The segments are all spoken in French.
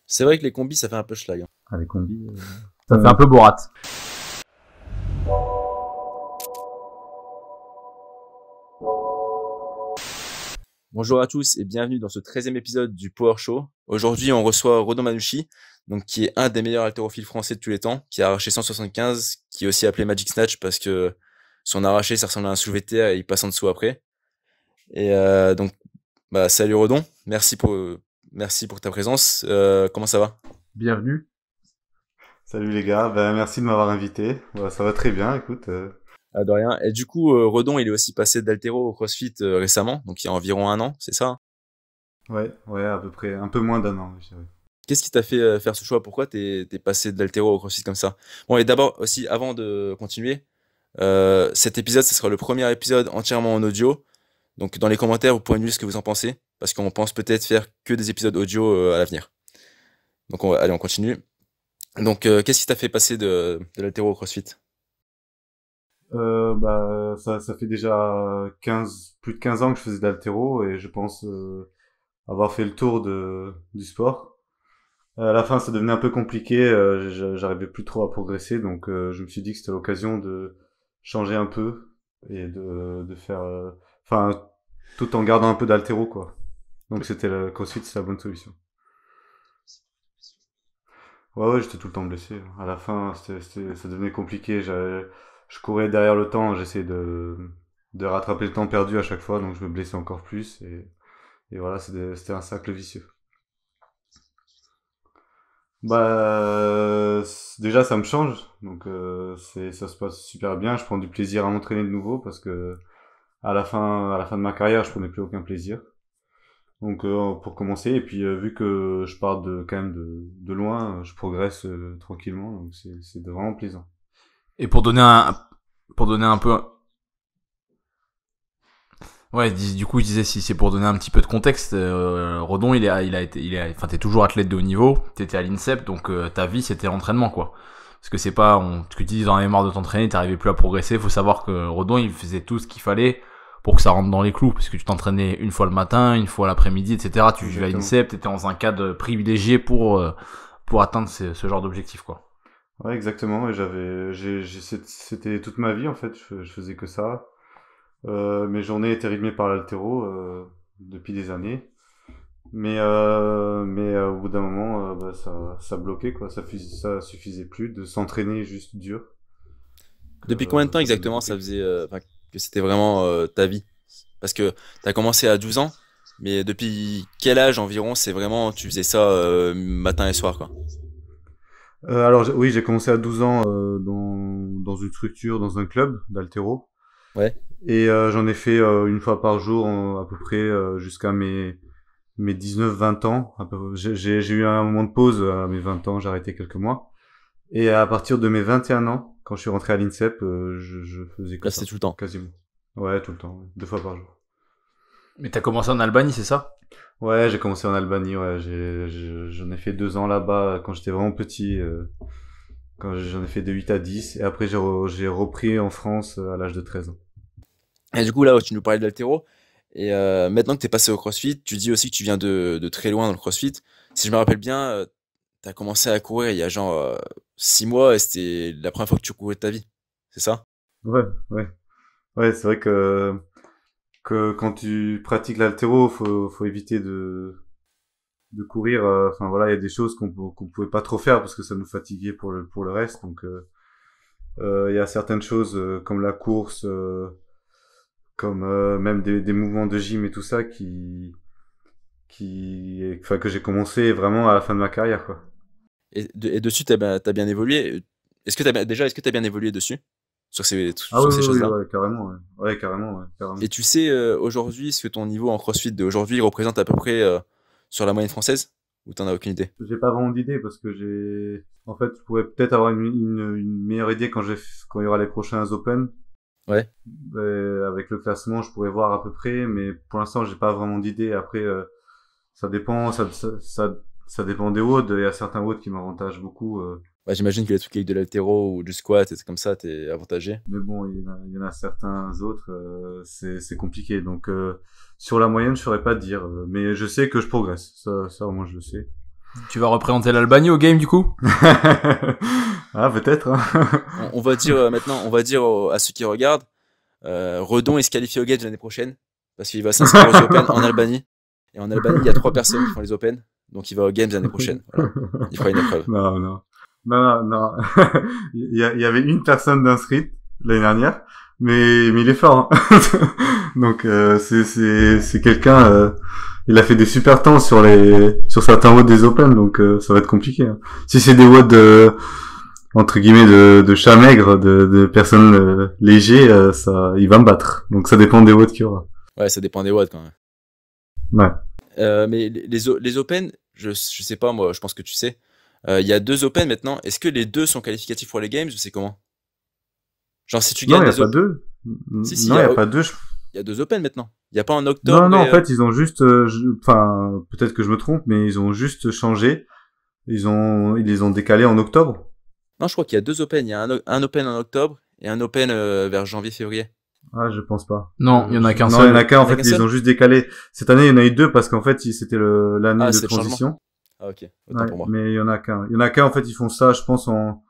C'est vrai que les combis, ça fait un peu schlag, hein. Ah, les combis, ça fait un peu Borat. Bonjour à tous et bienvenue dans ce 13e épisode du Power Show. Aujourd'hui, on reçoit Redon Manouchi, donc qui est un des meilleurs haltérophiles français de tous les temps, qui a arraché 175, qui est aussi appelé Magic Snatch parce que son arraché, ça ressemble à un soulevé de terre et il passe en dessous après. Et salut Redon, merci pour ta présence. Comment ça va? Bienvenue. Salut les gars, merci de m'avoir invité. Ouais, ça va très bien, écoute. De rien. Et du coup, Redon, il est aussi passé d'haltéro au CrossFit récemment, donc il y a environ un an, c'est ça? Ouais, à peu près, un peu moins d'un an, je dirais. Qu'est-ce qui t'a fait faire ce choix? Pourquoi t'es passé de l'haltéro au CrossFit comme ça? Bon, et d'abord aussi, avant de continuer, cet épisode, ce sera le premier épisode entièrement en audio. Donc dans les commentaires, vous pouvez nous dire ce que vous en pensez, parce qu'on pense peut-être faire que des épisodes audio à l'avenir. Donc allez, on continue. Donc qu'est-ce qui t'a fait passer de l'haltéro au CrossFit? Ça fait déjà plus de 15 ans que je faisais de l'haltéro et je pense avoir fait le tour du sport. À la fin, ça devenait un peu compliqué, j'arrivais plus trop à progresser, donc je me suis dit que c'était l'occasion de changer un peu et de faire, enfin, tout en gardant un peu d'haltéro, quoi. Donc c'était le CrossFit, c'est la bonne solution. Ouais, j'étais tout le temps blessé. À la fin, ça devenait compliqué. Je courais derrière le temps, j'essayais de rattraper le temps perdu à chaque fois, donc je me blessais encore plus. Et voilà, c'était un cercle vicieux. Déjà, ça me change, donc ça se passe super bien. Je prends du plaisir à m'entraîner de nouveau parce que à la fin de ma carrière, je prenais plus aucun plaisir. Donc pour commencer, et puis vu que je pars quand même de loin, je progresse tranquillement, donc c'est vraiment plaisant. Et pour donner un peu, ouais, du coup, je disais si c'est pour donner un petit peu de contexte, Redon, enfin, t'es toujours athlète de haut niveau, t'étais à l'INSEP, donc ta vie c'était l'entraînement, quoi. Parce que c'est pas, ce que tu dis, dans les marre de t'entraîner, t'arrivais plus à progresser. Faut savoir que Redon, il faisait tout ce qu'il fallait pour que ça rentre dans les clous, parce que tu t'entraînais une fois le matin, une fois l'après-midi, etc. Tu vivais à Exactement. l'INSEP, t'étais dans un cadre privilégié pour atteindre ce genre d'objectif, quoi. Ouais, exactement. Et c'était toute ma vie en fait. Je faisais que ça. Mes journées étaient rythmées par l'haltéro depuis des années. Mais au bout d'un moment, ça bloquait quoi. Ça suffisait plus de s'entraîner juste dur. Depuis combien de temps Ça devenait exactement ça compliqué. faisait que c'était vraiment ta vie? Parce que t'as commencé à 12 ans, mais depuis quel âge environ c'est vraiment tu faisais ça matin et soir quoi? Oui, j'ai commencé à 12 ans dans une structure, dans un club d'haltéro. Ouais. Et j'en ai fait une fois par jour à peu près jusqu'à mes 19-20 ans. J'ai eu un moment de pause à mes 20 ans, j'ai arrêté quelques mois. Et à partir de mes 21 ans, quand je suis rentré à l'INSEP, je faisais que Là ça, c'était tout le temps. quasiment. Ouais, tout le temps, ouais. 2 fois par jour. Mais t'as commencé en Albanie, c'est ça? Ouais, j'ai commencé en Albanie, ouais. J'en ai fait 2 ans là-bas quand j'étais vraiment petit, quand j'en ai fait de 8 à 10. Et après, j'ai repris en France à l'âge de 13 ans. Et du coup là tu nous parlais de l'haltéro et maintenant que t'es passé au CrossFit, tu dis aussi que tu viens de très loin dans le CrossFit. Si je me rappelle bien, t'as commencé à courir il y a genre 6 mois et c'était la première fois que tu courais de ta vie. C'est ça? Ouais, ouais. Ouais, c'est vrai que quand tu pratiques l'haltéro, faut éviter de courir. Enfin voilà, il y a des choses qu'on pouvait pas trop faire parce que ça nous fatiguait pour le reste. Donc il y a certaines choses comme la course, comme même des mouvements de gym et tout ça enfin que j'ai commencé vraiment à la fin de ma carrière quoi. Et dessus t'as bien évolué. Est-ce que t'as bien évolué dessus Ah oui sur ces oui oui choses-là? ouais carrément ouais, ouais carrément ouais carrément. Et tu sais aujourd'hui ce que ton niveau en CrossFit d'aujourd'hui représente à peu près sur la moyenne française? Ou t'en as aucune idée? J'ai pas vraiment d'idée parce que en fait, je pourrais peut-être avoir une meilleure idée quand il y aura les prochains Open. Ouais. Avec le classement, je pourrais voir à peu près, mais pour l'instant, j'ai pas vraiment d'idée. Après, ça dépend, ça dépend des WOD. Il y a certains WOD qui m'avantagent beaucoup. Ouais, j'imagine que les trucs avec de l'haltéro ou du squat et c'est comme ça, t'es avantagé. Mais bon, il y en a certains autres, c'est compliqué. Donc, sur la moyenne, je saurais pas te dire. Mais je sais que je progresse. Ça, au moins, je le sais. Tu vas représenter l'Albanie au game du coup? Ah, peut-être. Hein. On va dire maintenant, on va dire à ceux qui regardent, Redon est se qualifié au Games l'année prochaine parce qu'il va s'inscrire aux Open en Albanie. Et en Albanie, il y a 3 personnes qui font les Open, donc il va au Games l'année prochaine. Voilà. Il fera une épreuve. Non. Il y avait une personne d'inscrite l'année dernière, mais il est fort. Hein. Donc c'est quelqu'un. Il a fait des super temps sur certains WOD des Open, donc ça va être compliqué. Hein. Si c'est des WOD entre guillemets de chat maigre, de personnes légers, ça, il va me battre. Donc ça dépend des WOD qu'il y aura. Ouais, ça dépend des WOD quand même. Ouais. Mais les Open, je sais pas, moi, je pense que tu sais. Il y a 2 Open maintenant. Est-ce que les 2 sont qualificatifs pour les Games ou c'est comment? Genre, si tu Non, gagnes il y a pas deux. Si, Non, il y a pas deux. il y a 2 Open maintenant. Il y a pas en octobre. Non, en fait, ils ont juste, enfin, peut-être que je me trompe, mais ils ont juste changé. Ils les ont décalés en octobre. Non, je crois qu'il y a 2 Open. Il y a un Open en octobre et un Open vers janvier-février. Ah, je pense pas. Non, il y en a qu'un Non, seul. il y en a qu'un, en Il y en a fait, qu'un ils seul ont juste décalé. Cette année, il y en a eu 2 parce qu'en fait, c'était l'année de c'est le transition. Ah, ok. Autant Ouais, pour moi. mais il y en a qu'un. Il y en a qu'un, en fait, ils font ça, je pense, en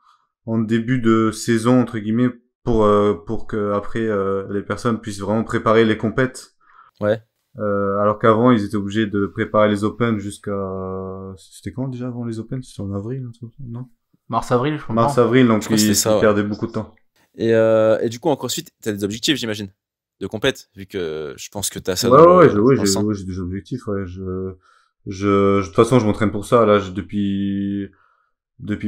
début de saison, entre guillemets, pour que après, les personnes puissent vraiment préparer les compètes. Ouais. Alors qu'avant, ils étaient obligés de préparer les Open c'était quand déjà avant les Open? C'était en avril, non? Mars-avril, je crois. Mars-avril, donc Je crois que c'était ils ça, ouais. perdaient beaucoup de temps. Et du coup, en CrossFit, t'as des objectifs, j'imagine, de compète, vu que je pense que t'as ça Ouais, dans ouais, dans le j'ai sang. des objectifs, ouais. De toute façon, je m'entraîne pour ça. Là, depuis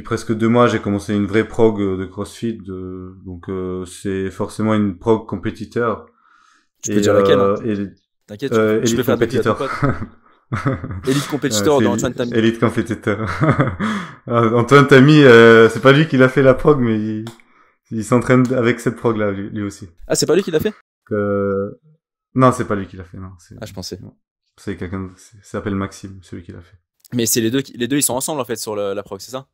presque 2 mois, j'ai commencé une vraie prog de CrossFit, donc c'est forcément une prog compétiteur. Tu peux dire laquelle, hein. T'inquiète, je peux Elite faire défiler à ton compétiteur. pote. Elite compétiteur de Antoine Tamy. Elite compétiteur. Antoine Tamy, c'est pas lui qui l'a fait la prog, mais il s'entraîne avec cette prog là, lui aussi. Ah, c'est pas lui qui l'a fait? Non, c'est pas lui qui l'a fait, non. Ah, je pensais. C'est quelqu'un, ça s'appelle Maxime, celui qui l'a fait. Mais c'est les deux, ils sont ensemble, en fait, sur la prog, c'est ça?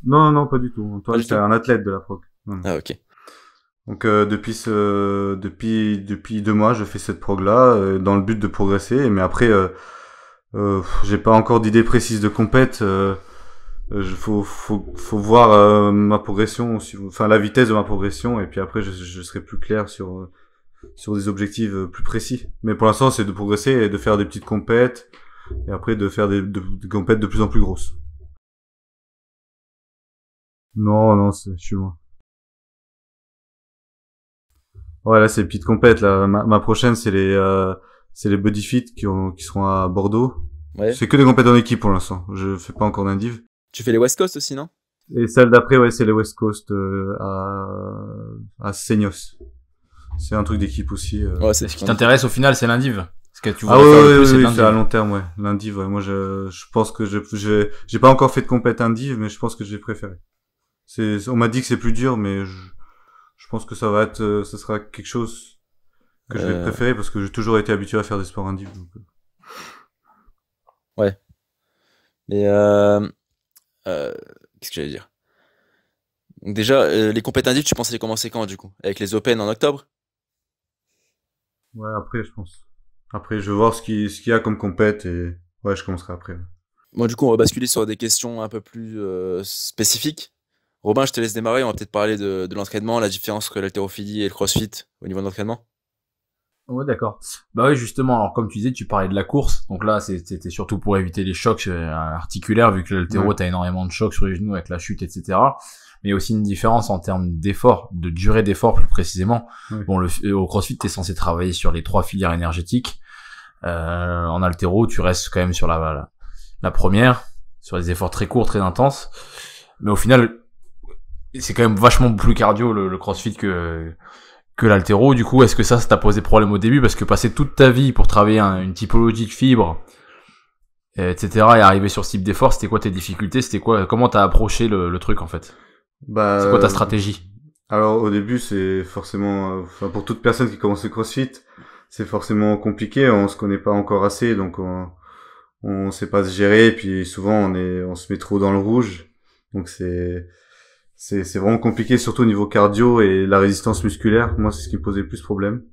Non, pas du tout. Antoine, Pas du c'est tout. un athlète de la prog. Non. Ah, ok. Donc depuis 2 mois, je fais cette prog là dans le but de progresser. Mais après, j'ai pas encore d'idée précise de compète. Faut voir ma progression, enfin la vitesse de ma progression, et puis après je serai plus clair sur des objectifs plus précis. Mais pour l'instant, c'est de progresser et de faire des petites compètes, et après de faire des compètes de plus en plus grosses. Non, je suis loin. Ouais, là, c'est les petites compètes, là. Ma prochaine, c'est les Body Fit qui seront à Bordeaux. Ouais. C'est que des compètes en équipe pour l'instant. Je fais pas encore d'indiv. Tu fais les West Coast aussi, non? Et celle d'après, ouais, c'est les West Coast, à Seignos. C'est un truc d'équipe aussi. Ouais, c'est Ce qui t'intéresse au final, c'est l'indiv. Ce que tu Ah voudrais faire le ouais, plus, c'est c'est l'indiv. à long terme, ouais. L'indiv, ouais. Moi, je pense que j'ai pas encore fait de compète indiv, mais je pense que j'ai préféré. On m'a dit que c'est plus dur, mais je pense que ça sera quelque chose que je vais préférer parce que j'ai toujours été habitué à faire des sports indiv. Donc... Ouais. Mais qu'est-ce que j'allais dire? Donc déjà, les compètes indiv, tu pensais commencer quand, du coup? Avec les Open en octobre? Ouais, après, je pense. Après, je vais voir ce qu'il y a comme compète et ouais, je commencerai après. Ouais. Bon, du coup, on va basculer sur des questions un peu plus spécifiques. Robin, je te laisse démarrer. On va peut-être parler de l'entraînement, la différence entre l'haltérophilie et le crossfit au niveau de l'entraînement. Ouais, d'accord. Bah oui, justement, alors comme tu disais, tu parlais de la course. Donc là, c'était surtout pour éviter les chocs articulaires, vu que l'haltéro, t'as énormément de chocs sur les genoux avec la chute, etc. Mais il y a aussi une différence en termes d'effort, de durée d'effort plus précisément. Oui. Bon, au CrossFit, t'es censé travailler sur les 3 filières énergétiques. En haltéro, tu restes quand même sur la première, sur des efforts très courts, très intenses. Mais au final, c'est quand même vachement plus cardio le CrossFit que l'haltéro. Du coup, est-ce que ça t'a posé problème au début? Parce que passer toute ta vie pour travailler une typologie de fibres, etc., et arriver sur ce type d'effort, c'était quoi tes difficultés? C'était quoi? Comment t'as approché le truc, en fait? Bah, c'est quoi ta stratégie? Alors, au début, c'est forcément, enfin, pour toute personne qui commence le CrossFit, c'est forcément compliqué. On se connaît pas encore assez, donc on sait pas se gérer. Et puis souvent, on se met trop dans le rouge. Donc c'est vraiment compliqué, surtout au niveau cardio et la résistance musculaire. Moi, c'est ce qui me posait le plus problème.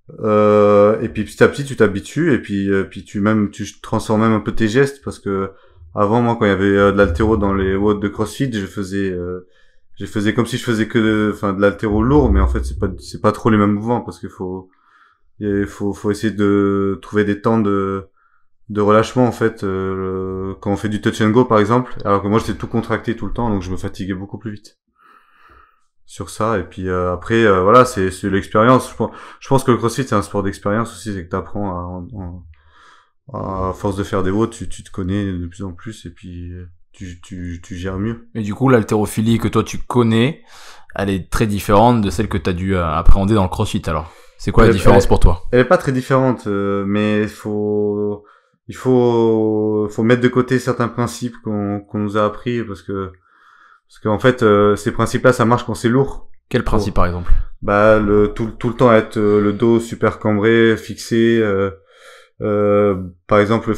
Et puis petit à petit, tu t'habitues et puis tu transformes même un peu tes gestes parce que avant, moi, quand il y avait de l'haltéro dans les WOD de CrossFit, je faisais comme si je faisais de l'haltéro lourd, mais en fait, c'est pas trop les mêmes mouvements parce qu'il faut essayer de trouver des temps de relâchement, en fait, quand on fait du touch and go, par exemple, alors que moi, j'étais tout contracté tout le temps, donc je me fatiguais beaucoup plus vite sur ça. Et puis après voilà, c'est l'expérience. Je pense que le CrossFit c'est un sport d'expérience aussi, c'est que t'apprends à force de faire des WOD, tu te connais de plus en plus et puis tu gères mieux. Et du coup, l'haltérophilie que toi tu connais, elle est très différente de celle que t'as dû appréhender dans le CrossFit alors. C'est quoi la différence pour toi? Elle est pas très différente, mais il faut mettre de côté certains principes qu'on nous a appris parce qu'en fait ces principes-là ça marche quand c'est lourd. Quel principe par exemple? Bah tout le temps être le dos super cambré, fixé. Par exemple,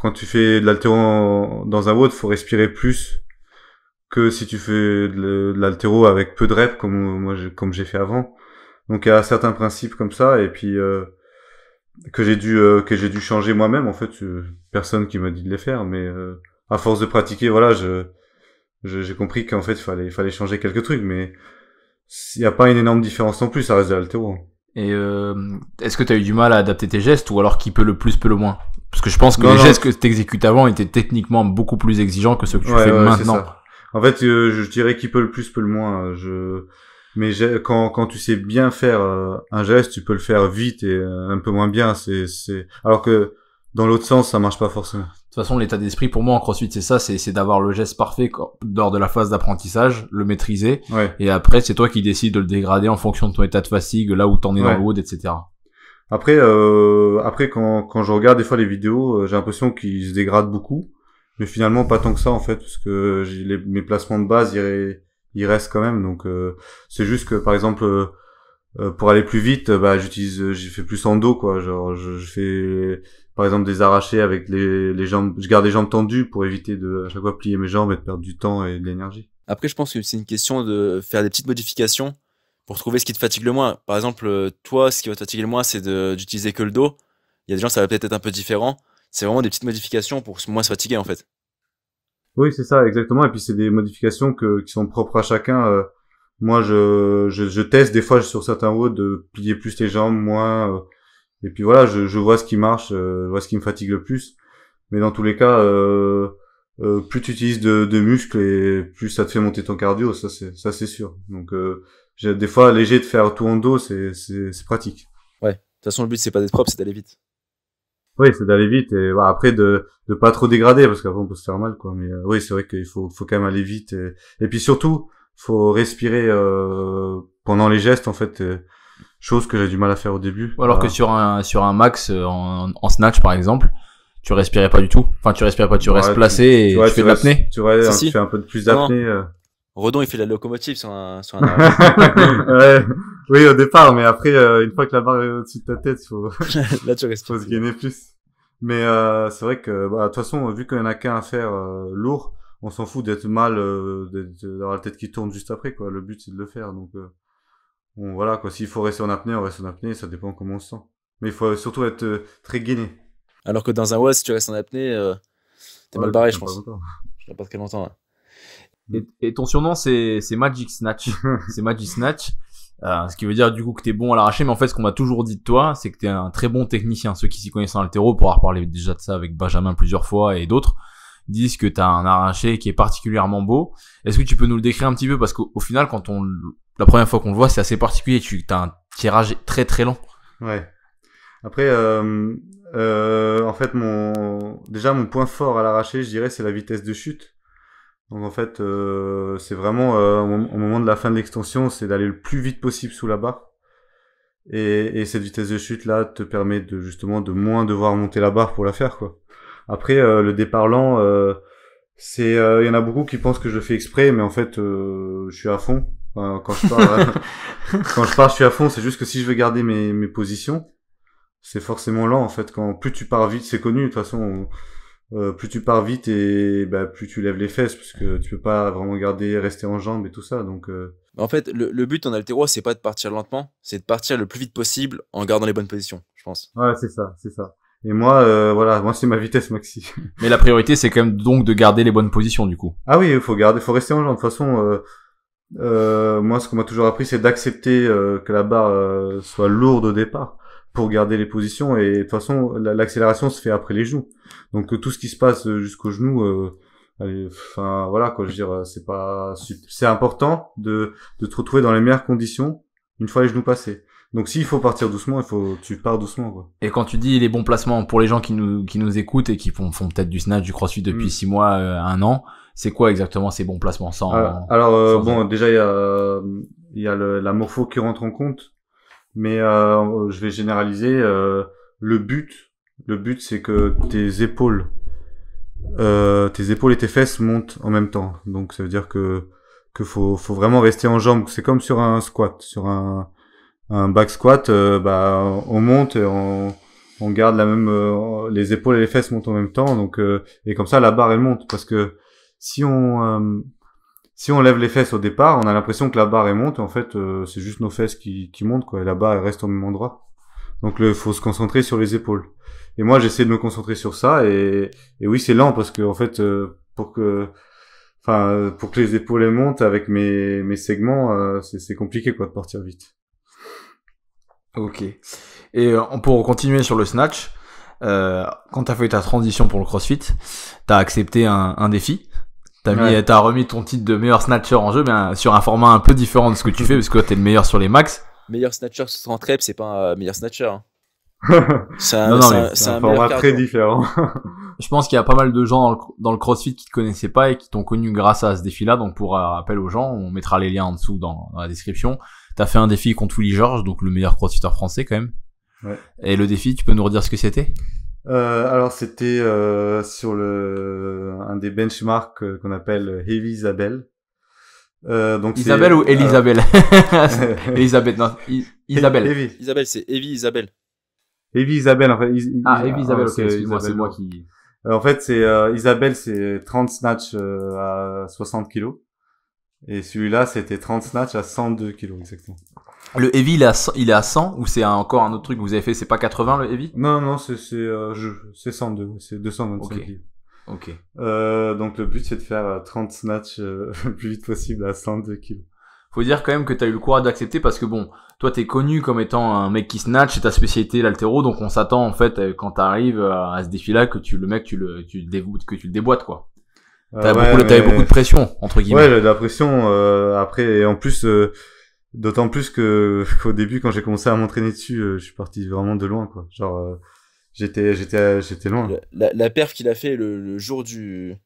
quand tu fais de l'haltéro dans un WOD, faut respirer plus que si tu fais de l'haltéro avec peu de reps comme j'ai fait avant. Donc il y a certains principes comme ça et puis que j'ai dû changer moi-même en fait, personne qui m'a dit de les faire mais à force de pratiquer, voilà, j'ai compris qu'en fait il fallait changer quelques trucs mais il y a pas une énorme différence non plus, ça reste de l'haltéro. Et est-ce que tu as eu du mal à adapter tes gestes ou alors qui peut le plus peut le moins? Parce que je pense que les gestes que tu exécutes avant étaient techniquement beaucoup plus exigeants que ceux que tu fais maintenant. En fait, je dirais qui peut le plus peut le moins. Mais quand tu sais bien faire un geste, tu peux le faire vite et un peu moins bien. Alors que dans l'autre sens, ça marche pas forcément. De toute façon, l'état d'esprit pour moi en CrossFit, c'est ça, c'est d'avoir le geste parfait lors de la phase d'apprentissage, le maîtriser, et après c'est toi qui décides de le dégrader en fonction de ton état de fatigue, là où t'en es dans le WOD, etc. Après quand je regarde des fois les vidéos, j'ai l'impression qu'ils se dégradent beaucoup, mais finalement pas tant que ça en fait, parce que mes placements de base ils restent quand même, donc c'est juste que par exemple pour aller plus vite, j'ai fait plus en dos quoi, genre je fais par exemple des arrachés avec les jambes, je garde les jambes tendues pour éviter de à chaque fois plier mes jambes et de perdre du temps et de l'énergie. Après je pense que c'est une question de faire des petites modifications pour trouver ce qui te fatigue le moins. Par exemple, toi ce qui va te fatiguer le moins c'est d'utiliser que le dos. Il y a des gens ça va peut-être être un peu différent. C'est vraiment des petites modifications pour moins se fatiguer en fait. Oui, c'est ça exactement, et puis c'est des modifications qui sont propres à chacun. Moi je teste des fois sur certains WOD de plier plus les jambes, moins et puis voilà, je vois ce qui marche, je vois ce qui me fatigue le plus. Mais dans tous les cas, plus tu utilises de muscles et plus ça te fait monter ton cardio, ça c'est sûr. Donc des fois léger de faire tout en dos, c'est pratique. Ouais. De toute façon le but c'est pas d'être propre, c'est d'aller vite. Oui, c'est d'aller vite et voilà, après de pas trop dégrader parce qu'après on peut se faire mal quoi. Mais oui, c'est vrai qu'il faut quand même aller vite et puis surtout faut respirer pendant les gestes en fait. Chose que j'ai du mal à faire au début. Ou alors que sur un max en snatch par exemple, tu respirais pas du tout. Enfin, tu respires pas, tu restes placé et tu fais de l'apnée. Tu fais un peu de plus d'apnée. Redon, il fait de la locomotive sur un ouais. Oui, au départ, mais après, une fois que la barre est au-dessus de ta tête, là, tu respires. Faut se gainer plus. Mais c'est vrai que, de toute façon, vu qu'il y en a qu'un à faire lourd, on s'en fout d'être mal, d'avoir la tête qui tourne juste après, quoi. Le but, c'est de le faire, donc. Bon, voilà, quoi. S'il faut rester en apnée, on reste en apnée, ça dépend comment on se sent. Mais il faut surtout être très gainé. Alors que dans un WOD, si tu restes en apnée, t'es mal barré, je pense. N'importe quel longtemps. Et ton surnom, c'est Magic Snatch. C'est Magic Snatch. Ce qui veut dire du coup que t'es bon à l'arracher, mais en fait, ce qu'on m'a toujours dit de toi, c'est que t'es un très bon technicien. Ceux qui s'y connaissent en haltéro, pour avoir parlé déjà de ça avec Benjamin plusieurs fois et d'autres, disent que t'as un arraché qui est particulièrement beau. Est-ce que tu peux nous le décrire un petit peu? Parce qu'au final, la première fois qu'on le voit, c'est assez particulier. T'as un tirage très très lent. Ouais. Après, en fait, mon point fort à l'arraché, je dirais, c'est la vitesse de chute. Donc en fait, c'est vraiment au moment de la fin de l'extension, c'est d'aller le plus vite possible sous la barre. Et cette vitesse de chute là te permet de moins devoir monter la barre pour la faire quoi. Après, le départ lent, il y en a beaucoup qui pensent que je le fais exprès, mais en fait, je suis à fond. Enfin, quand je pars, je suis à fond. C'est juste que si je veux garder mes positions, c'est forcément lent en fait. Plus tu pars vite, c'est connu de toute façon. Plus tu pars vite et plus tu lèves les fesses parce que tu peux pas vraiment rester en jambes et tout ça. Donc en fait, le but en haltéro, c'est pas de partir lentement, c'est de partir le plus vite possible en gardant les bonnes positions, je pense. Ouais, c'est ça. Et moi, voilà, moi c'est ma vitesse maxi. Mais la priorité, c'est quand même donc de garder les bonnes positions, du coup. Ah oui, il faut rester en jambes. De toute façon, moi, ce qu'on m'a toujours appris, c'est d'accepter que la barre soit lourde au départ pour garder les positions. Et de toute façon, l'accélération se fait après les genoux. Donc tout ce qui se passe jusqu'aux genoux, enfin voilà quoi. Je veux dire, c'est important de te retrouver dans les meilleures conditions une fois les genoux passés. Donc s'il faut partir doucement, tu pars doucement quoi. Et quand tu dis les bons placements pour les gens qui nous écoutent et qui font peut-être du snatch, du crossfit depuis 6 mois, 1 an, c'est quoi exactement ces bons placements Alors bon, déjà il y a la morpho qui rentre en compte, mais je vais généraliser. Le but c'est que tes épaules et tes fesses montent en même temps. Donc ça veut dire que faut vraiment rester en jambes. C'est comme sur un squat, sur un back squat, on monte et on garde la même, les épaules et les fesses montent en même temps, donc et comme ça la barre elle monte, parce que si on lève les fesses au départ, on a l'impression que la barre elle monte, et en fait c'est juste nos fesses qui montent quoi, et la barre elle reste au même endroit. Donc faut se concentrer sur les épaules. Et moi j'essaie de me concentrer sur ça, et oui c'est lent parce que en fait pour que les épaules elles montent avec mes segments, c'est compliqué quoi de partir vite. Ok. Et pour continuer sur le snatch, quand t'as fait ta transition pour le CrossFit, t'as accepté un défi. T'as remis ton titre de meilleur snatcher en jeu, bien sur un format un peu différent de ce que tu fais, parce que t'es le meilleur sur les max. Meilleur snatcher sans reps, c'est pas un meilleur snatcher. Hein. C'est un format très différent. Je pense qu'il y a pas mal de gens dans le CrossFit qui te connaissaient pas et qui t'ont connu grâce à ce défi-là. Donc pour rappel aux gens, on mettra les liens en dessous dans la description. T'as fait un défi contre Willy Georges, donc le meilleur crossfitter français quand même. Ouais. Et le défi, tu peux nous redire ce que c'était ? Alors c'était sur un des benchmarks qu'on appelle Heavy Isabelle. Donc Isabelle ou Elisabelle Elisabeth, non, Isabelle. Isabelle, c'est Heavy Isabelle. Heavy Isabelle, en fait. Heavy Isabelle, ok, excuse-moi, c'est moi qui... En fait, c'est Isabelle, c'est 30 snatch à 60 kilos. Et celui-là, c'était 30 snatch à 102 kilos, exactement. Le heavy, il est à 100 ou c'est encore un autre truc que vous avez fait, c'est pas 80 le heavy? Non, c'est 102, c'est 225 kilos. Ok. Donc le but, c'est de faire 30 snatch le plus vite possible à 102 kilos. Faut dire quand même que t'as eu le courage d'accepter parce que bon, toi t'es connu comme étant un mec qui snatch, c'est ta spécialité l'haltéro, donc on s'attend en fait quand t'arrives à ce défi-là que tu le déboîtes quoi. T'avais beaucoup de pression, entre guillemets. Ouais, de la pression, après, et en plus, d'autant plus qu'au début, quand j'ai commencé à m'entraîner dessus, je suis parti vraiment de loin, quoi. Genre, j'étais loin. La perf qu'il a fait le jour de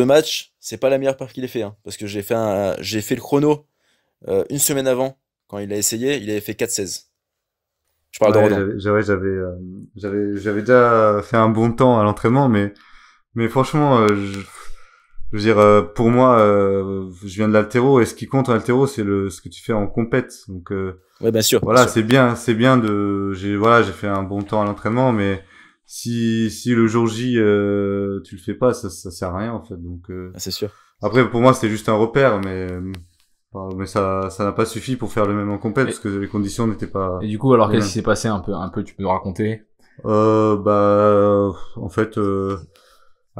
match, c'est pas la meilleure perf qu'il ait fait, hein, parce que j'ai fait le chrono, une semaine avant, quand il a essayé, il avait fait 4,16. Je parle de Rodon. J'avais déjà fait un bon temps à l'entraînement, mais franchement, je veux dire, pour moi, je viens de l'haltéro, et ce qui compte en haltéro, c'est ce que tu fais en compète. Donc, ouais, bien sûr. Voilà, bien sûr. c'est bien j'ai fait un bon temps à l'entraînement, mais si le jour J, tu le fais pas, ça sert à rien, en fait. Donc, c'est sûr. Après, pour moi, c'était juste un repère, mais ça n'a pas suffi pour faire le même en compète, parce que les conditions n'étaient pas... Et du coup, alors, qu'est-ce qui s'est passé un peu, tu peux nous raconter? En fait,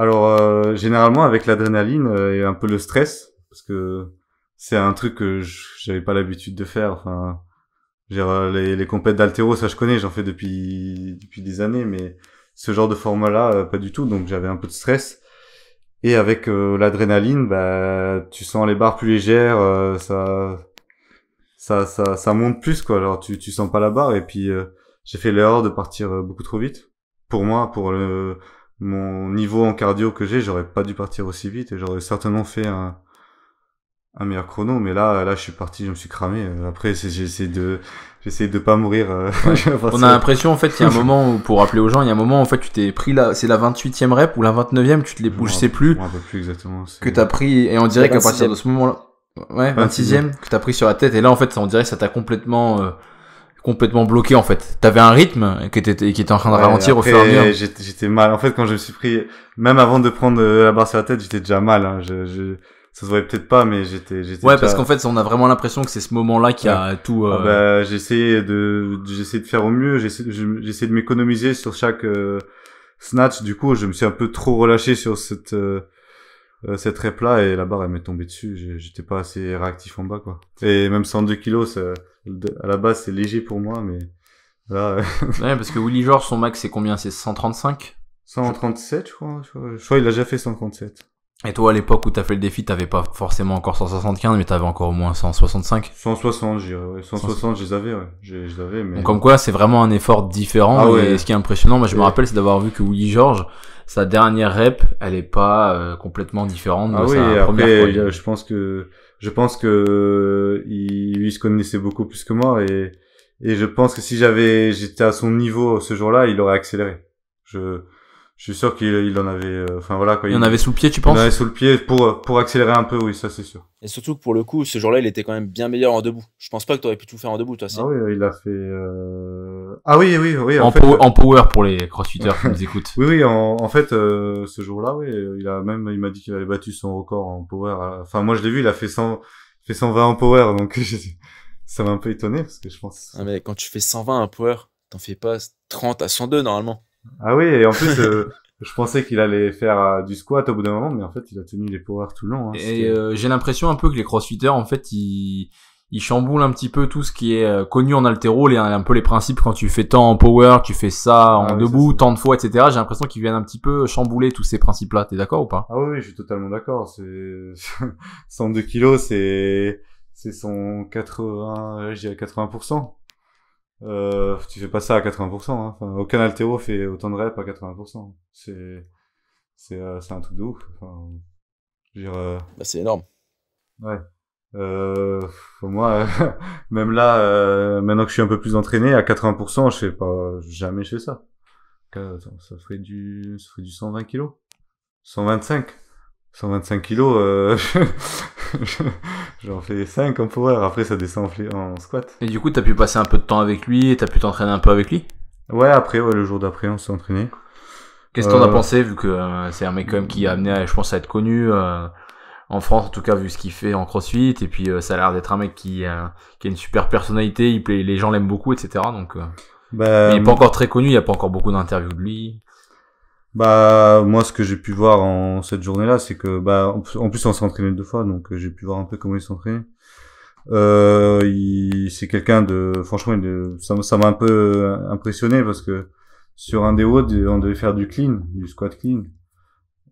alors généralement avec l'adrénaline et un peu le stress, parce que c'est un truc que j'avais pas l'habitude de faire. Enfin, les compètes d'haltéro, ça je connais, j'en fais depuis des années, mais ce genre de format-là, pas du tout. Donc j'avais un peu de stress. Et avec l'adrénaline, tu sens les barres plus légères, ça monte plus quoi. Alors tu sens pas la barre, et puis j'ai fait l'erreur de partir beaucoup trop vite. Pour moi, pour mon niveau en cardio que j'aurais pas dû partir aussi vite, et j'aurais certainement fait un meilleur chrono, mais là je suis parti, je me suis cramé. Après j'ai essayé de pas mourir. On a l'impression en fait qu'il y a un moment où, pour rappeler aux gens, il y a un moment en fait tu t'es pris c'est la 28e rep ou la 29e, tu te les bouges, je sais plus. Je me rappelle plus exactement. Que t'as pris, et on dirait qu'à partir de ce moment-là, ouais, 26e, que t'as pris sur la tête, et là en fait on dirait que ça t'a complètement bloqué en fait. T'avais un rythme qui était en train de ralentir après, au fur et à mesure. J'étais mal. En fait, quand je me suis pris, même avant de prendre la barre sur la tête, j'étais déjà mal. Hein. se voyait peut-être pas, mais j'étais Ouais, déjà... parce qu'en fait, on a vraiment l'impression que c'est ce moment-là qui a tout. j'ai essayé de faire au mieux. J'ai essayé de m'économiser sur chaque snatch. Du coup, je me suis un peu trop relâché sur cette rep là et la barre elle m'est tombée dessus. J'étais pas assez réactif en bas, quoi. Et même 102 kilos, à la base c'est léger pour moi, mais là. Ouais, parce que Willy George, son max c'est combien? C'est 135? 137, je crois. Je crois il a déjà fait 137. Et toi, à l'époque où t'as fait le défi, t'avais pas forcément encore 175, mais t'avais encore au moins 165. 160, je dirais, ouais. 160, je les avais, ouais. Je les avais, mais... Donc, comme quoi, c'est vraiment un effort différent. Ah ouais. Et ce qui est impressionnant, moi, je me rappelle, c'est d'avoir vu que Willy George, sa dernière rep, elle est pas complètement différente de sa première après, fois. je pense que il se connaissait beaucoup plus que moi et je pense que si j'étais à son niveau ce jour-là, il aurait accéléré. Je suis sûr qu'il en avait, enfin voilà quoi. Il en avait sous le pied, tu penses? Il en avait sous le pied pour accélérer un peu, oui, ça c'est sûr. Et surtout que pour le coup, ce jour-là, il était quand même bien meilleur en debout. Je pense pas que t'aurais pu tout faire en debout, toi, si. Ah oui, il a fait, ah oui. En power pour les crossfitters qui nous écoutent. Oui, en fait, ce jour-là, oui, il m'a dit qu'il avait battu son record en power. Enfin, moi, je l'ai vu, il a fait 120 en power, donc ça m'a un peu étonné parce que je pense. Ah, mais quand tu fais 120 en power, t'en fais pas 30 à 102 normalement. Ah oui, et en plus, je pensais qu'il allait faire du squat au bout d'un moment, mais en fait, il a tenu les power tout le long. Hein, et j'ai l'impression un peu que les crossfitters, en fait, ils chamboulent un petit peu tout ce qui est connu en haltéro, un peu les principes quand tu fais tant en power, tu fais ça en debout, tant de fois, etc. J'ai l'impression qu'ils viennent un petit peu chambouler tous ces principes-là. T'es d'accord ou pas? Ah oui, je suis totalement d'accord. C'est 102 kilos, c'est son 80, je dirais 80%. Tu fais pas ça à 80%, hein. Enfin, aucun haltéro fait autant de reps à 80%. C'est un truc de ouf. Enfin, je veux dire, Bah, c'est énorme. Ouais. Moi, même là, maintenant que je suis un peu plus entraîné, à 80%, jamais je fais ça. Ça ferait du 120 kilos. 125 kilos, j'en fais 5 en power, après ça descend en squat. Et du coup, t'as pu passer un peu de temps avec lui, et t'as pu t'entraîner un peu avec lui? Ouais, le jour d'après, on s'est entraîné. Qu'est-ce que t'en as pensé, vu que c'est un mec quand même qui a amené, je pense, à être connu, en France, en tout cas, vu ce qu'il fait en CrossFit, et puis ça a l'air d'être un mec qui a une super personnalité, les gens l'aiment beaucoup, etc. Donc, mais il est pas encore très connu, il y a pas encore beaucoup d'interviews de lui. Moi, ce que j'ai pu voir en cette journée-là, c'est que, en plus, on s'est entraîné 2 fois, donc j'ai pu voir un peu comment il s'entraînait. C'est quelqu'un franchement, ça m'a un peu impressionné parce que sur un des WOD, on devait faire du squat clean.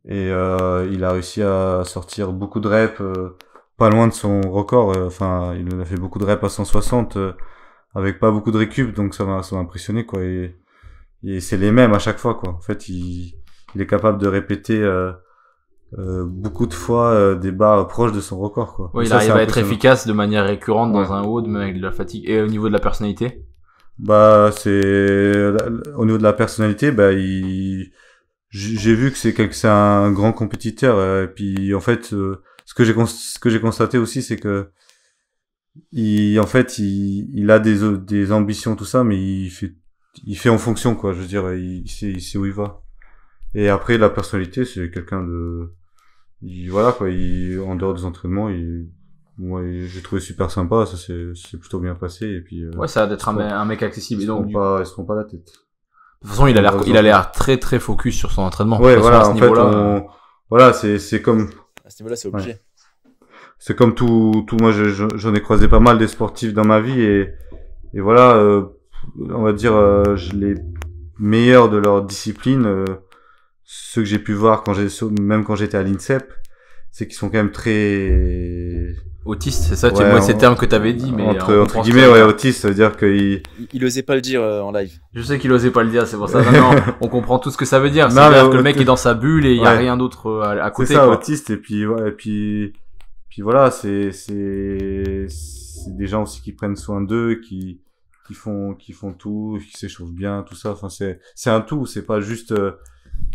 Et il a réussi à sortir beaucoup de reps, pas loin de son record. Enfin, il a fait beaucoup de reps à 160 avec pas beaucoup de récup, donc ça m'a impressionné, quoi. Et c'est les mêmes à chaque fois, quoi. En fait, il est capable de répéter beaucoup de fois des barres proches de son record, quoi. Ouais, il arrive à être efficace de manière récurrente dans un WOD, même avec de la fatigue. Et au niveau de la personnalité? Au niveau de la personnalité, j'ai vu que c'est un grand compétiteur. Et puis en fait, ce que j'ai constaté aussi, c'est que il a des ambitions, tout ça, mais il fait en fonction, quoi. Je veux dire, il sait où il va. Et après, la personnalité, c'est quelqu'un voilà, quoi. En dehors des entraînements, moi, j'ai trouvé super sympa. Ça c'est plutôt bien passé. Et puis. Ouais, ça a d'être un mec accessible. Ils se prend pas la tête. De toute façon, il a l'air très très focus sur son entraînement. Ouais, voilà. En fait, voilà, c'est comme. À ce niveau-là, c'est obligé. Ouais. C'est comme tout. Moi, j'en ai croisé pas mal des sportifs dans ma vie et voilà. On va dire les meilleurs de leur discipline, ceux que j'ai pu voir même quand j'étais à l'INSEP, c'est qu'ils sont quand même très autiste, c'est ça, moi c'est le terme que t'avais dit, mais entre guillemets, ouais, autiste, ça veut dire il osait pas le dire en live. Je sais qu'il osait pas le dire, c'est pour ça. Non, on comprend tout ce que ça veut dire. C'est-à-dire que le mec est dans sa bulle et il y a rien d'autre à côté. C'est ça, quoi. Autiste, et puis ouais, et puis voilà, c'est des gens aussi qui prennent soin d'eux, qui font tout, qui s'échauffent bien, tout ça. Enfin, c'est un tout. C'est pas juste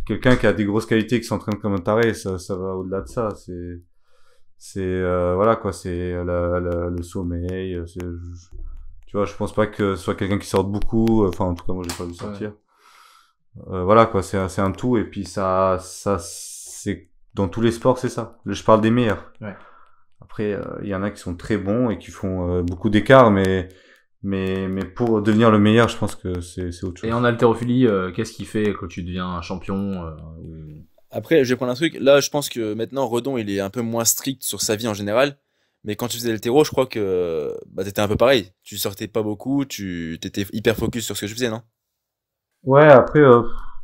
quelqu'un qui a des grosses qualités qui s'entraîne comme un taré. Ça va au-delà de ça. Voilà quoi. C'est le sommeil. Tu vois, je pense pas que ce soit quelqu'un qui sorte beaucoup. Enfin, en tout cas, moi, j'ai pas vu sortir. Ouais. Voilà quoi. C'est un tout. Et puis ça c'est dans tous les sports, c'est ça. Je parle des meilleurs. Ouais. Après, il y en a qui sont très bons et qui font beaucoup d'écart, mais pour devenir le meilleur, je pense que c'est autre chose. Et en haltérophilie, qu'est-ce qui fait que tu deviens un champion Après, je vais prendre un truc. Là, je pense que maintenant, Redon, il est un peu moins strict sur sa vie en général. Mais quand tu faisais l'haltéro, je crois que t'étais un peu pareil. Tu sortais pas beaucoup, tu t'étais hyper focus sur ce que tu faisais, non? Ouais, après,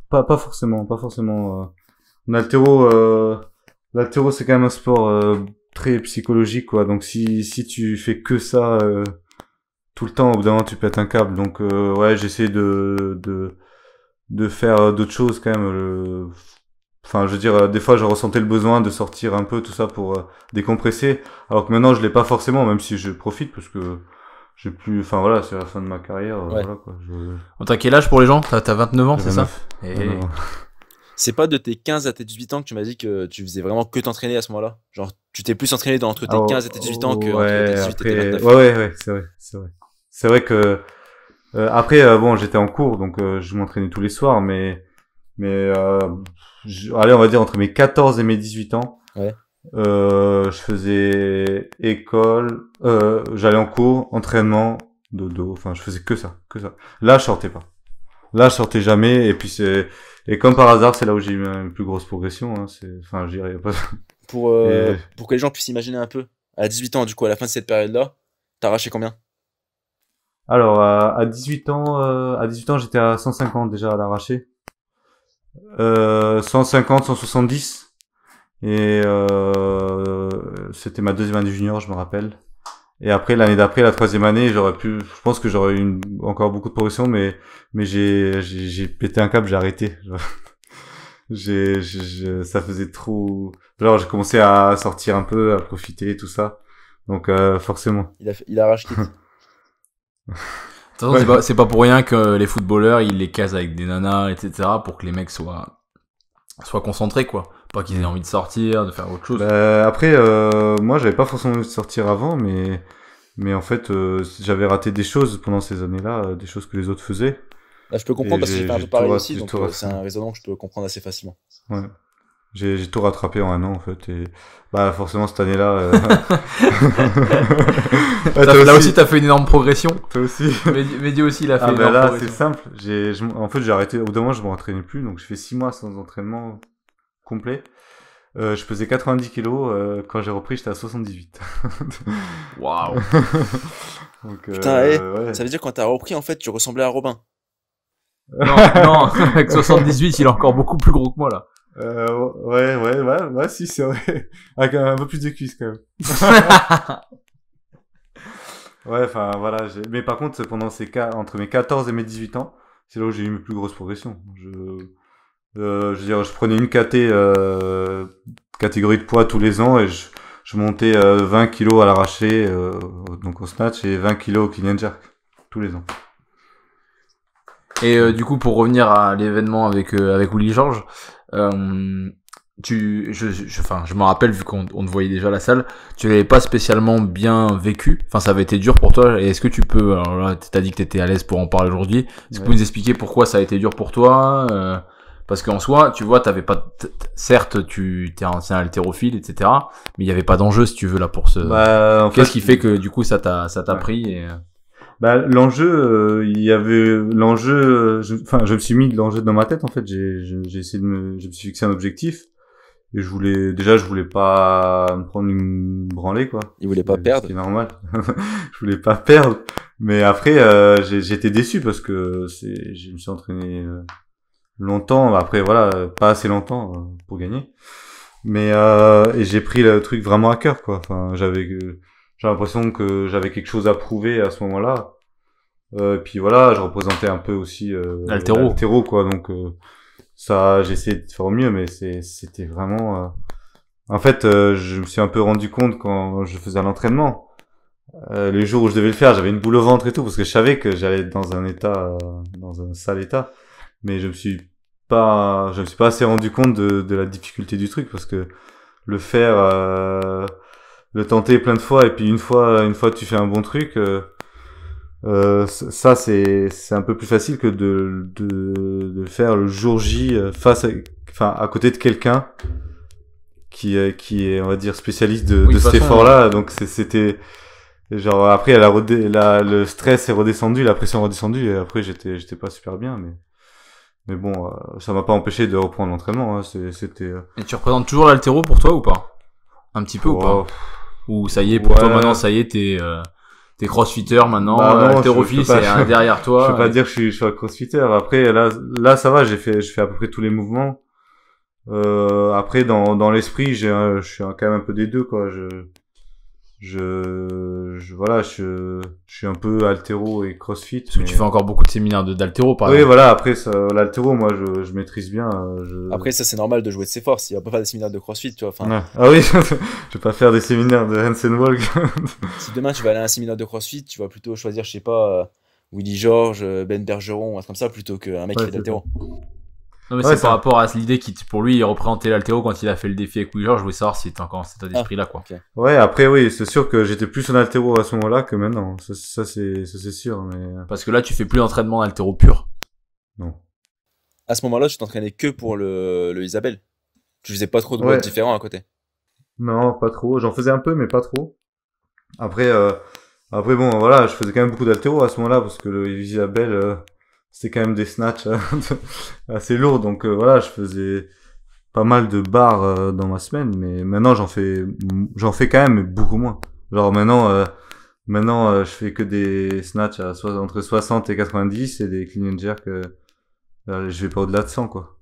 pas forcément. En l'haltéro, c'est quand même un sport très psychologique, quoi. Donc si tu fais que ça tout le temps, au bout d'un moment, tu pètes un câble. Donc ouais, j'essaie de faire d'autres choses quand même. Enfin, je veux dire, des fois, je ressentais le besoin de sortir un peu tout ça pour décompresser. Alors que maintenant, je l'ai pas forcément, même si je profite parce que j'ai plus. Enfin voilà, c'est la fin de ma carrière. Ouais. Voilà quoi. T'as quel âge pour les gens? T'as 29 ans, c'est ça? 29. C'est pas de tes 15 à tes 18 ans que tu m'as dit que tu faisais vraiment que t'entraîner à ce moment-là? Genre, tu t'es plus entraîné entre tes 15 et tes 18 ans que entre tes 18 et tes 29. Ouais, c'est vrai. C'est vrai que après, bon, j'étais en cours, donc je m'entraînais tous les soirs, mais allez, on va dire entre mes 14 et mes 18 ans, Ouais. je faisais école, j'allais en cours, entraînement, dodo, enfin, je faisais que ça. Là, je sortais pas. Là, je sortais jamais, et comme par hasard, c'est là où j'ai eu une plus grosse progression, hein, enfin, je dirais pas. Pour que les gens puissent imaginer un peu, à 18 ans, du coup, à la fin de cette période-là, t'as arraché combien? Alors, à 18 ans, j'étais à 150 déjà à l'arraché. 150, 170. Et c'était ma deuxième année junior, je me rappelle. Et après, l'année d'après, la troisième année, je pense que j'aurais eu encore beaucoup de progression, mais j'ai pété un câble, j'ai arrêté. Ça faisait trop, genre, j'ai commencé à sortir un peu, à profiter, tout ça. Donc, forcément. Il arrache quitte. Attention, c'est pas pour rien que les footballeurs, ils les casent avec des nanas, etc., pour que les mecs soient concentrés, quoi. Pas qu'ils aient envie de sortir, de faire autre chose. Après, moi, j'avais pas forcément envie de sortir avant, mais en fait, j'avais raté des choses pendant ces années-là, des choses que les autres faisaient. Là, je peux comprendre parce que j'ai fait un peu pareil aussi, donc c'est un raisonnement raisonnement que je peux comprendre assez facilement. Ouais. J'ai tout rattrapé en un an, en fait, et bah forcément cette année-là. Là aussi, t'as fait une énorme progression. Toi aussi. Mehdi aussi, il a fait une énorme là, progression. c'est simple. En fait, j'ai arrêté. Au bout d'un moment, je m'entraînais plus, donc je fais 6 mois sans entraînement complet. Je pesais 90 kilos. Quand j'ai repris, j'étais à 78. Waouh. Donc, Putain, ouais. ça veut dire que quand t'as repris, en fait, tu ressemblais à Robin. Non, avec 78, il est encore beaucoup plus gros que moi, là. Ouais, si, c'est vrai. Avec un peu plus de cuisses, quand même. Ouais, enfin, voilà. Mais par contre, pendant entre mes 14 et mes 18 ans, c'est là où j'ai eu mes plus grosses progressions. Je veux dire, je prenais une catégorie de poids tous les ans et je montais 20 kilos à l'arraché, donc au snatch, et 20 kilos au clean and jerk tous les ans. Et du coup, pour revenir à l'événement avec Willy Georges, je me rappelle, vu qu'on te voyait déjà à la salle, tu l'avais pas spécialement bien vécu. Enfin, ça avait été dur pour toi. Et est-ce que tu peux, alors là, t'as dit que t'étais à l'aise pour en parler aujourd'hui. Est-ce que tu peux nous expliquer pourquoi ça a été dur pour toi? Parce qu'en soi, tu vois, t'avais pas, certes, tu t'es ancien haltérophile, etc. Mais il y avait pas d'enjeu, si tu veux, là, pour ce. Qu'est-ce qui fait que, du coup, ça t'a pris et... l'enjeu, il y avait l'enjeu. Je me suis mis de l'enjeu dans ma tête, en fait. J'ai essayé je me suis fixé un objectif. Et je voulais pas me prendre une branlée, quoi. Il voulait pas perdre. C'est normal. Je voulais pas perdre. Mais après, j'étais déçu parce que je me suis entraîné longtemps. Après, voilà, pas assez longtemps pour gagner. Mais et j'ai pris le truc vraiment à cœur, quoi. Enfin, j'ai l'impression que j'avais quelque chose à prouver à ce moment-là. Puis voilà, je représentais un peu aussi l'haltéro, quoi. Donc ça, j'ai essayé de faire au mieux, mais c'était vraiment. En fait, je me suis un peu rendu compte quand je faisais l'entraînement. Les jours où je devais le faire, j'avais une boule au ventre et tout, parce que je savais que j'allais être dans un sale état. Mais je me suis pas assez rendu compte de la difficulté du truc, parce que le faire, le tenter plein de fois, et puis une fois tu fais un bon truc. Ça c'est un peu plus facile que de faire le jour J à côté de quelqu'un qui est, on va dire, spécialiste Oui, de de toute cet façon, effort-là. Donc c'était genre après le stress est redescendu, la pression est redescendue et après j'étais pas super bien, mais bon, ça m'a pas empêché de reprendre l'entraînement. Hein. C'était Et tu représentes toujours l'haltéro pour toi ou pas? Un petit peu ou oh, pas? Ou ça y est, pour toi ouais. maintenant, ça y est, t'es crossfitter maintenant, Bah non, haltérophile, je peux c'est pas- derrière toi. je peux pas et- dire que je suis un crossfitter. Après là ça va, je fais à peu près tous les mouvements. Après dans l'esprit, je suis quand même un peu des deux quoi. Voilà, je suis un peu haltéro et crossfit. Parce que mais... tu fais encore beaucoup de séminaires d'haltéro, par Oui, exemple. voilà. Après l'haltéro, moi je maîtrise bien. Après, ça, c'est normal de jouer de ses forces. Il va pas faire des séminaires de CrossFit, tu vois. Enfin, Ouais. Ah oui, je vais pas faire des séminaires de Hansen Walk. si demain tu vas aller à un séminaire de CrossFit, tu vas plutôt choisir, je sais pas, Willy Georges, Ben Bergeron, ou un truc comme ça, plutôt qu'un mec qui Ouais, fait de c'est l'haltéro. Non, mais Ouais, c'est ça- par rapport à l'idée qui, pour lui, il représentait l'haltéro quand il a fait le défi avec Willy George. Je voulais savoir si t'es encore dans cet état d'esprit-là, quoi. Ok. Ouais, après oui, c'est sûr que j'étais plus en haltéro à ce moment-là que maintenant. Ça c'est sûr, mais Parce que là, tu fais plus d'entraînement d'haltéro pur. non. À ce moment-là, tu t'entraînais que pour le Isabelle. Tu faisais pas trop de Ouais. modes différents à côté. Non, pas trop. J'en faisais un peu, mais pas trop. Après, après bon, voilà, je faisais quand même beaucoup d'haltéro à ce moment-là parce que le Isabelle, c'était quand même des snatchs assez lourds. Donc voilà, je faisais pas mal de barres dans ma semaine, mais maintenant j'en fais quand même, mais beaucoup moins. Genre maintenant, je fais que des snatchs entre 60 et 90 et des clean and jerk. Je vais pas au-delà de 100 quoi.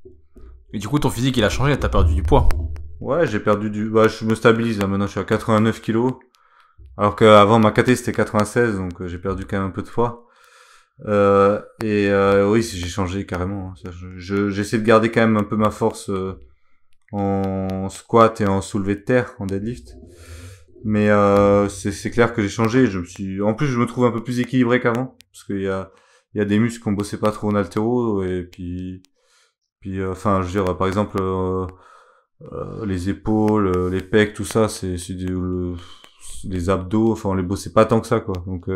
Et du coup, ton physique, il a changé, t'as perdu du poids. Ouais, j'ai perdu bah, je me stabilise là. Maintenant, je suis à 89 kilos. Alors qu'avant ma KT c'était 96, donc j'ai perdu quand même un peu de poids. Oui, j'ai changé carrément. Hein. J'essaie de garder quand même un peu ma force en squat et en soulevé de terre, en deadlift. Mais c'est clair que j'ai changé. En plus, je me trouve un peu plus équilibré qu'avant, parce il y a des muscles qu'on bossait pas trop en haltéro, et puis enfin, je veux dire, par exemple, les épaules, les pecs, tout ça, les abdos, enfin, on les bossait pas tant que ça, quoi. Donc,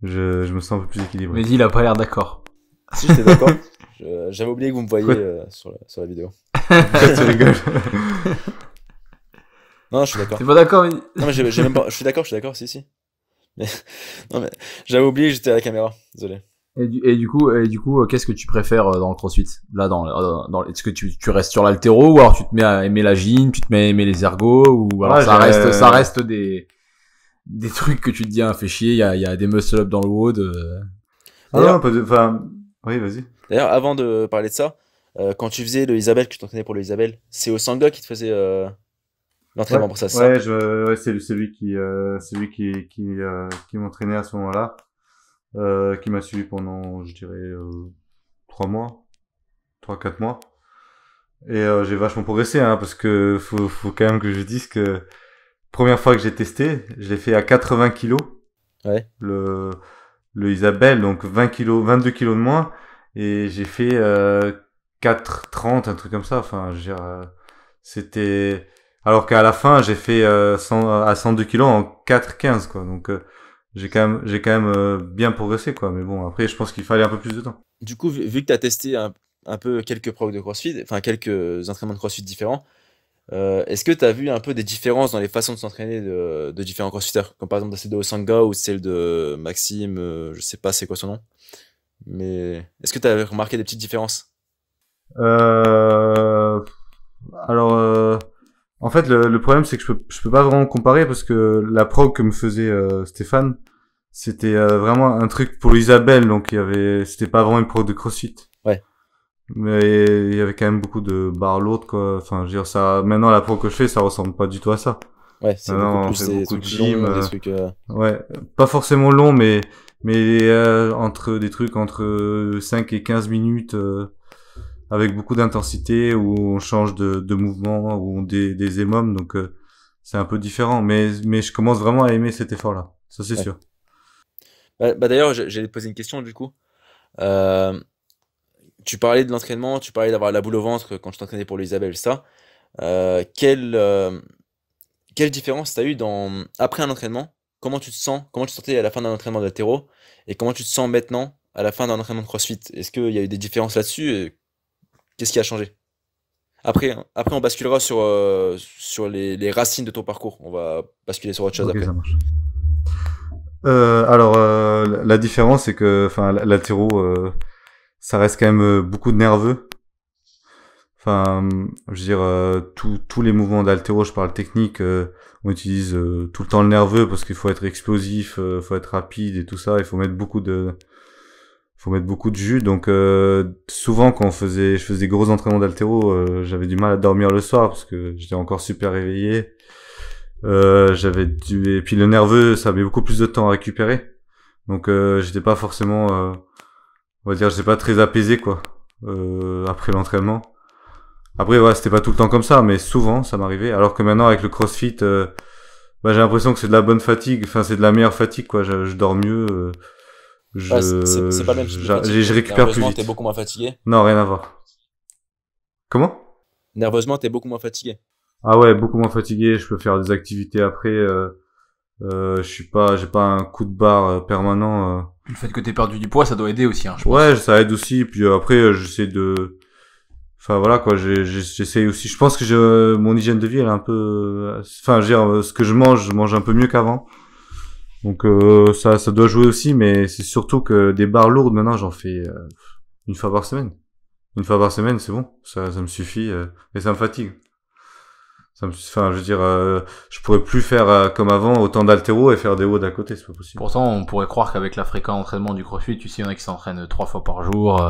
je me sens un peu plus équilibré. Mais il a pas l'air d'accord. Si, j'étais d'accord. J'avais oublié que vous me voyiez Ouais. sur la vidéo. Tu rigoles. Non, je suis d'accord. T'es pas d'accord, mais... Non, mais j'ai même pas. Je suis d'accord, si. Mais, non, mais j'avais oublié que j'étais à la caméra. Désolé. Et du coup, qu'est-ce que tu préfères dans le CrossFit? Là, est-ce que tu restes sur l'haltéro, ou alors tu te mets à aimer la gym, tu te mets à aimer les ergos, ou alors Ouais, ça reste des trucs que tu te dis, ah, fait chier, il y a des muscle up dans le WOD. Ah non, enfin, oui, vas-y. D'ailleurs, avant de parler de ça, quand tu faisais le Isabelle, que tu t'entraînais pour le Isabelle, c'est au Sangha qui te faisait l'entraînement pour ça, c'est ça? Ouais, c'est qui m'entraînait à ce moment-là, qui m'a suivi pendant, je dirais, 3 4 mois. Et j'ai vachement progressé, hein, parce que faut quand même que je dise que première fois que j'ai testé, je l'ai fait à 80 kilos. Ouais. Le Isabelle, donc 20 kilos, 22 kilos de moins, et j'ai fait 4,30, un truc comme ça. Enfin, je veux dire, c'était... Alors qu'à la fin, j'ai fait à 102 kilos en 4,15, quoi. Donc, j'ai quand même bien progressé, quoi. Mais bon, après, je pense qu'il fallait un peu plus de temps. Du coup, vu que tu as testé un peu quelques procs de CrossFit, enfin quelques entraînements de CrossFit différents, est-ce que tu as vu un peu des différences dans les façons de s'entraîner de différents CrossFitters, comme par exemple celle de Osanga ou celle de Maxime, je sais pas c'est quoi son nom, mais est-ce que tu as remarqué des petites différences? Alors, en fait, le problème, c'est que je peux pas vraiment comparer parce que la prog que me faisait Stéphane, c'était vraiment un truc pour Isabelle, donc c'était pas vraiment une prog de CrossFit. Ouais. Mais il y avait quand même beaucoup de barres lourdes, quoi. Enfin, je veux dire, ça, maintenant, la prog que je fais, ça ressemble pas du tout à ça. Ouais, c'est Non, beaucoup on plus fait des beaucoup de trucs gym, longs, des trucs... Ouais, pas forcément long, mais entre des trucs entre 5 et 15 minutes, avec beaucoup d'intensité, où on change de mouvement, où on des émums, donc c'est un peu différent. Mais je commence vraiment à aimer cet effort-là, ça c'est Ouais. sûr. Bah, d'ailleurs, j'allais te poser une question du coup. Euh, Tu parlais de l'entraînement, tu parlais d'avoir la boule au ventre quand tu t'entraînais pour l'Isabelle, ça. Quelle différence tu as eu après un entraînement? Comment tu te sens? Comment tu te sentais à la fin d'un entraînement d'haltéro? Et comment tu te sens maintenant à la fin d'un entraînement de CrossFit? Est-ce qu'il y a eu des différences là-dessus? Et qu'est-ce qui a changé? Après, on basculera sur les racines de ton parcours. On va basculer sur autre chose Ok, après. ça marche. Alors, la différence, c'est que, enfin, l'haltéro, ça reste quand même beaucoup de nerveux. Enfin, je veux dire, tous les mouvements d'haltéro, je parle technique, on utilise tout le temps le nerveux parce qu'il faut être explosif, faut être rapide et tout ça. Il faut mettre beaucoup de jus. Donc, souvent quand je faisais des gros entraînements d'haltéro, j'avais du mal à dormir le soir parce que j'étais encore super réveillé. Et puis le nerveux, ça met beaucoup plus de temps à récupérer. Donc, j'étais pas forcément, on va dire, j'étais pas très apaisé quoi, après l'entraînement. Après, ouais, c'était pas tout le temps comme ça, mais souvent, ça m'arrivait. Alors que maintenant, avec le CrossFit, j'ai l'impression que c'est de la bonne fatigue. Enfin, c'est de la meilleure fatigue, quoi. Je dors mieux. Ouais, c'est pas le même type de fatigue. Je récupère plus Nerveusement, vite. t'es beaucoup moins fatigué. Non, rien à voir. Comment? Nerveusement, t'es beaucoup moins fatigué. Ah ouais, beaucoup moins fatigué. Je peux faire des activités après. J'ai pas un coup de barre permanent. Le fait que t'aies perdu du poids, ça doit aider aussi, hein, je pense. Ouais, ça aide aussi. Puis après, j'essaie de. Enfin voilà quoi, j'essaie aussi. Je pense que mon hygiène de vie elle est un peu. Enfin, je veux dire, ce que je mange un peu mieux qu'avant. Donc ça doit jouer aussi, mais c'est surtout que des barres lourdes maintenant j'en fais une fois par semaine. Une fois par semaine c'est bon, ça me suffit et ça me fatigue. Enfin je veux dire, je pourrais plus faire comme avant autant d'haltéro et faire des WOD à côté, c'est pas possible. Pourtant, on pourrait croire qu'avec la fréquence d'entraînement du CrossFit, tu sais, il y en a qui s'entraînent 3 fois par jour,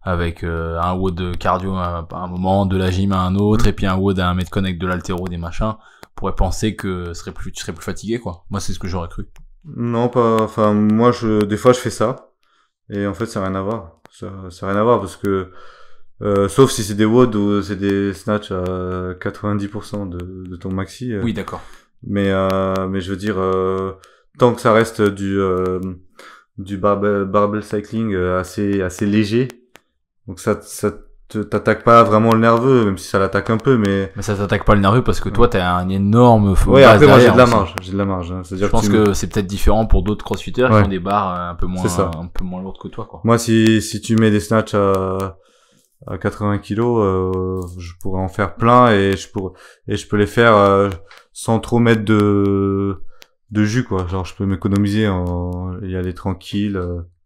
avec un WOD de cardio à un moment, de la gym à un autre, et puis un WOD à un metcon avec de l'haltéro, des machins. On pourrait penser que tu serais plus fatigué, quoi. Moi, c'est ce que j'aurais cru. Non, pas. Enfin, moi, des fois, je fais ça. Et en fait, ça n'a rien à voir. Ça n'a rien à voir parce que, sauf si c'est des WOD ou c'est des snatchs à 90% de ton maxi. Oui, d'accord. Mais je veux dire, tant que ça reste du barbell cycling assez léger. Donc ça t'attaque pas vraiment le nerveux, même si ça l'attaque un peu, mais ça t'attaque pas le nerveux parce que toi, t'as un énorme ouais, après, moi, j'ai de la aussi. marge. J'ai de la marge, hein. C'est-à-dire Je pense que c'est peut-être différent pour d'autres crossfitters Ouais. qui ont des barres un peu moins lourdes que toi, quoi. Moi, si tu mets des snatchs à 80 kilos, je pourrais en faire plein et je peux les faire sans trop mettre de jus, quoi. Genre, je peux m'économiser y aller tranquille,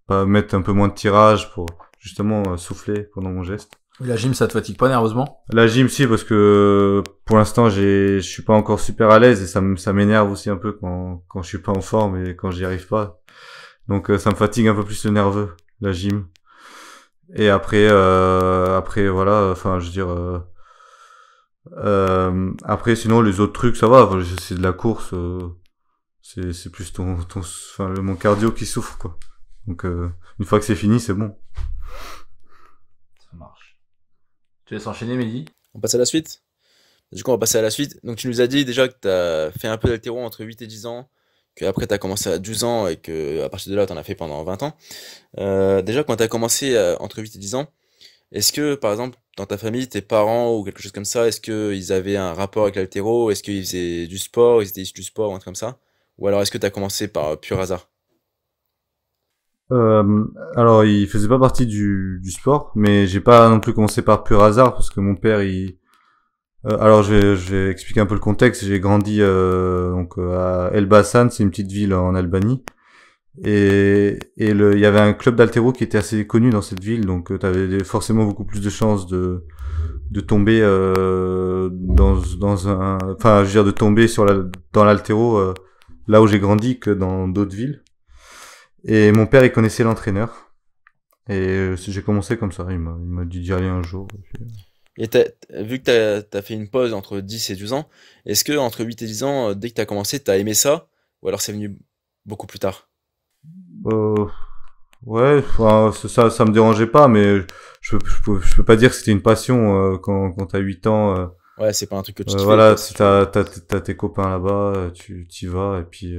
pas mettre un peu moins de tirage pour justement souffler pendant mon geste. La gym, ça te fatigue pas nerveusement? La gym, si, parce que pour l'instant, je suis pas encore super à l'aise et ça m'énerve aussi un peu quand je suis pas en forme et quand j'y arrive pas. Donc, ça me fatigue un peu plus le nerveux, la gym. Et après, voilà, enfin, je veux dire, après, sinon, les autres trucs, ça va. Enfin, c'est de la course, c'est plus mon cardio qui souffre, quoi. Donc, une fois que c'est fini, c'est bon. Ça marche. Tu laisses enchaîner, Mehdi? On passe à la suite. Du coup, on va passer à la suite. Donc, tu nous as dit déjà que tu as fait un peu d'haltéro entre 8 et 10 ans, qu'après tu as commencé à 12 ans et que à partir de là, tu en as fait pendant 20 ans. Déjà, quand tu as commencé entre 8 et 10 ans, est-ce que, par exemple, dans ta famille, tes parents ou quelque chose comme ça, est-ce qu'ils avaient un rapport avec l'haltéro? Est-ce qu'ils faisaient du sport? Ils étaient issus du sport ou un truc comme ça? Ou alors, est-ce que tu as commencé par pur hasard? Alors, il faisait pas partie du sport, mais j'ai pas non plus commencé par pur hasard parce que mon père, alors je vais expliquer un peu le contexte. J'ai grandi donc à Elbasan, c'est une petite ville en Albanie, et il y avait un club d'haltéro qui était assez connu dans cette ville, donc t'avais forcément beaucoup plus de chances de tomber enfin, je veux dire de tomber dans l'haltéro là où j'ai grandi que dans d'autres villes. Et mon père, il connaissait l'entraîneur. Et j'ai commencé comme ça. Il m'a dit d'y aller un jour. Et vu que tu as fait une pause entre 10 et 12 ans, est-ce que entre 8 et 10 ans, dès que tu as commencé, tu as aimé ça? Ou alors c'est venu beaucoup plus tard? Ouais, enfin, ça me dérangeait pas, mais je peux pas dire que c'était une passion quand t'as 8 ans. Ouais, c'est pas un truc que tu kiffais, Voilà, quoi, si t'as tes copains là-bas, tu y vas, et puis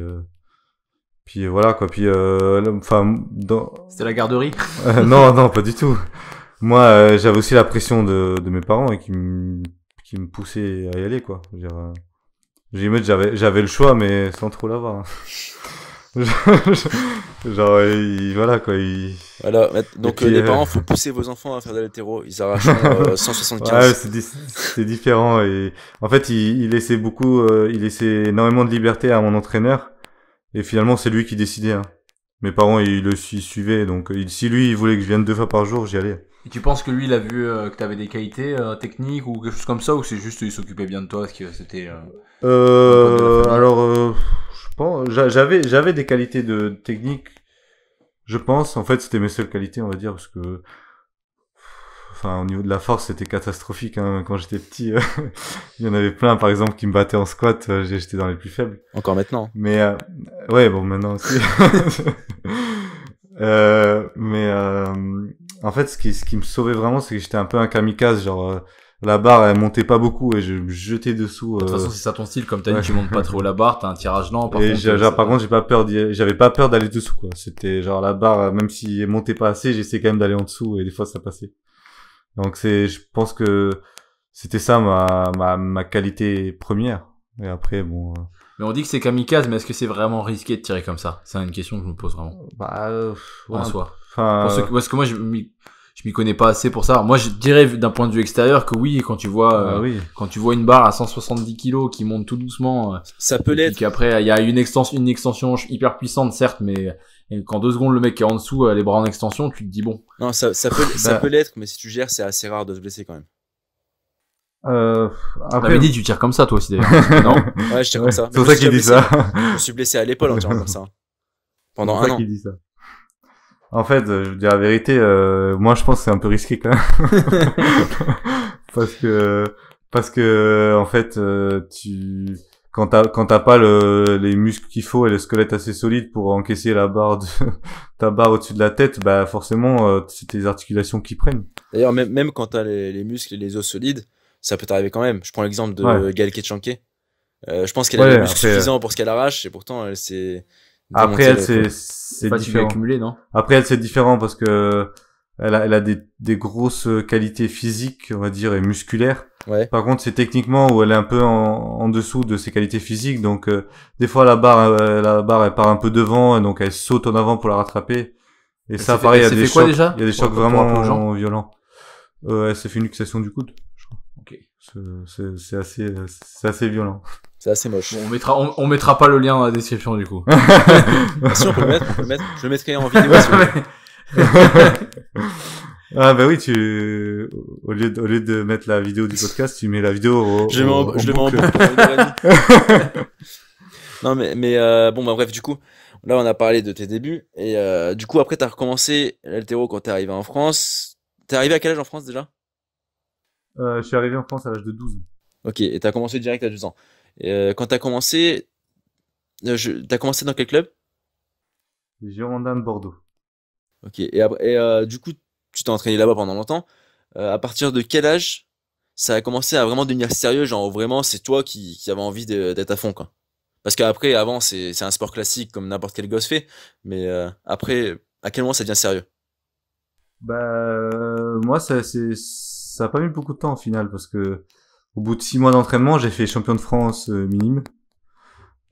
voilà quoi. Puis enfin C'était la garderie? non, pas du tout. Moi, j'avais aussi la pression de mes parents et qui me poussaient à y aller, quoi. Je veux dire, j'avais le choix, mais sans trop l'avoir. Hein. Genre, voilà quoi. Voilà. Donc puis, les parents, faut pousser vos enfants à faire de l'haltéro. Ils arrachent 175. Ouais, c'est différent. Et en fait, il laissait il laissait énormément de liberté à mon entraîneur. Et finalement, c'est lui qui décidait. Hein. Mes parents, ils suivaient. Donc, si lui, il voulait que je vienne 2 fois par jour, j'y allais. Et tu penses que lui, il a vu que t'avais des qualités techniques ou quelque chose comme ça, ou c'est juste il s'occupait bien de toi, parce que c'était un pote de la famille? Alors, je pense, j'avais des qualités de technique. Je pense. En fait, c'était mes seules qualités, on va dire, parce que, enfin, au niveau de la force, c'était catastrophique. Hein. Quand j'étais petit, il y en avait plein, par exemple, qui me battaient en squat. J'étais dans les plus faibles. Encore maintenant. Mais ouais, bon, maintenant aussi. Mais en fait, ce qui me sauvait vraiment, c'est que j'étais un peu un kamikaze. Genre, la barre, elle montait pas beaucoup et je me jetais dessous. De toute façon, c'est ça ton style, comme t'as ouais. dit, tu montes pas trop la barre, t'as un tirage lent. Par et contre, genre, par contre, j'avais pas peur d'aller dessous, quoi. C'était genre la barre, même si elle montait pas assez, j'essayais quand même d'aller en dessous et des fois ça passait. Donc je pense que c'était ça ma qualité première. Et après, bon. Mais on dit que c'est kamikaze, mais est-ce que c'est vraiment risqué de tirer comme ça? C'est une question que je me pose vraiment. Bah, ouais, En soi. enfin, Parce que moi, je m'y connais pas assez pour ça. Moi, je dirais d'un point de vue extérieur que oui, quand tu vois, oui. quand tu vois une barre à 170 kilos qui monte tout doucement, Ça peut et puis l'être. qu'après il y a une extension hyper puissante certes, mais quand 2 secondes le mec est en dessous, les bras en extension, tu te dis bon. Non, ça peut l'être, mais si tu gères, c'est assez rare de se blesser quand même. Après, T'avais dit tu tires comme ça toi aussi d'ailleurs. Non? Ouais, je tire comme ça. c'est pour ça qu'il dit ça. Je me suis blessé à l'épaule en tirant comme ça. Pendant C'est pour un ça an. qu'il dit ça. En fait, je veux dire la vérité, moi je pense que c'est un peu risqué quand même. parce que en fait, quand t'as pas les muscles qu'il faut et le squelette assez solide pour encaisser ta barre au-dessus de la tête, bah forcément c'est tes articulations qui prennent. D'ailleurs, même quand t'as les muscles et les os solides, ça peut t'arriver quand même. Je prends l'exemple de Ouais. Gaël Ketchanké. Je pense qu'elle a les muscles suffisants pour ce qu'elle arrache et pourtant elle s'est Après elle démontée C'est c'est différent. accumulé, non? Après elle c'est différent parce que elle a des grosses qualités physiques, on va dire, et musculaires. Ouais. Par contre, c'est techniquement où elle est un peu en dessous de ses qualités physiques. Donc, des fois, la barre, elle part un peu devant, et donc elle saute en avant pour la rattraper. Et ça, pareil, il y a des chocs, déjà il y a des chocs vraiment violents. Elle s'est fait une luxation du coude, je crois. Ok. C'est assez violent. C'est assez moche. Bon, on mettra pas le lien dans la description du coup. Ah, si on peut le mettre. Je le mettrai en vidéo. Si vous voulez. Ah bah oui, au lieu de mettre la vidéo du podcast, tu mets la vidéo Je le mets en boucle pendant 1h30. Non mais bon bah bref, du coup, là on a parlé de tes débuts et du coup après t'as recommencé l'haltéro quand t'es arrivé en France. T'es arrivé à quel âge en France déjà? Je suis arrivé en France à l'âge de 12 ans. Ok, et t'as commencé direct à 12 ans. Et, quand t'as commencé, t'as commencé dans quel club? Les Girondins de Bordeaux. Ok, et du coup tu t'es entraîné là-bas pendant longtemps. À partir de quel âge ça a commencé à vraiment devenir sérieux, genre vraiment c'est toi qui avais envie d'être à fond quoi? Parce qu'après, avant, c'est un sport classique comme n'importe quel gosse fait, mais après, à quel moment ça devient sérieux? Bah moi ça a pas mis beaucoup de temps au final parce que au bout de 6 mois d'entraînement, j'ai fait champion de France minime.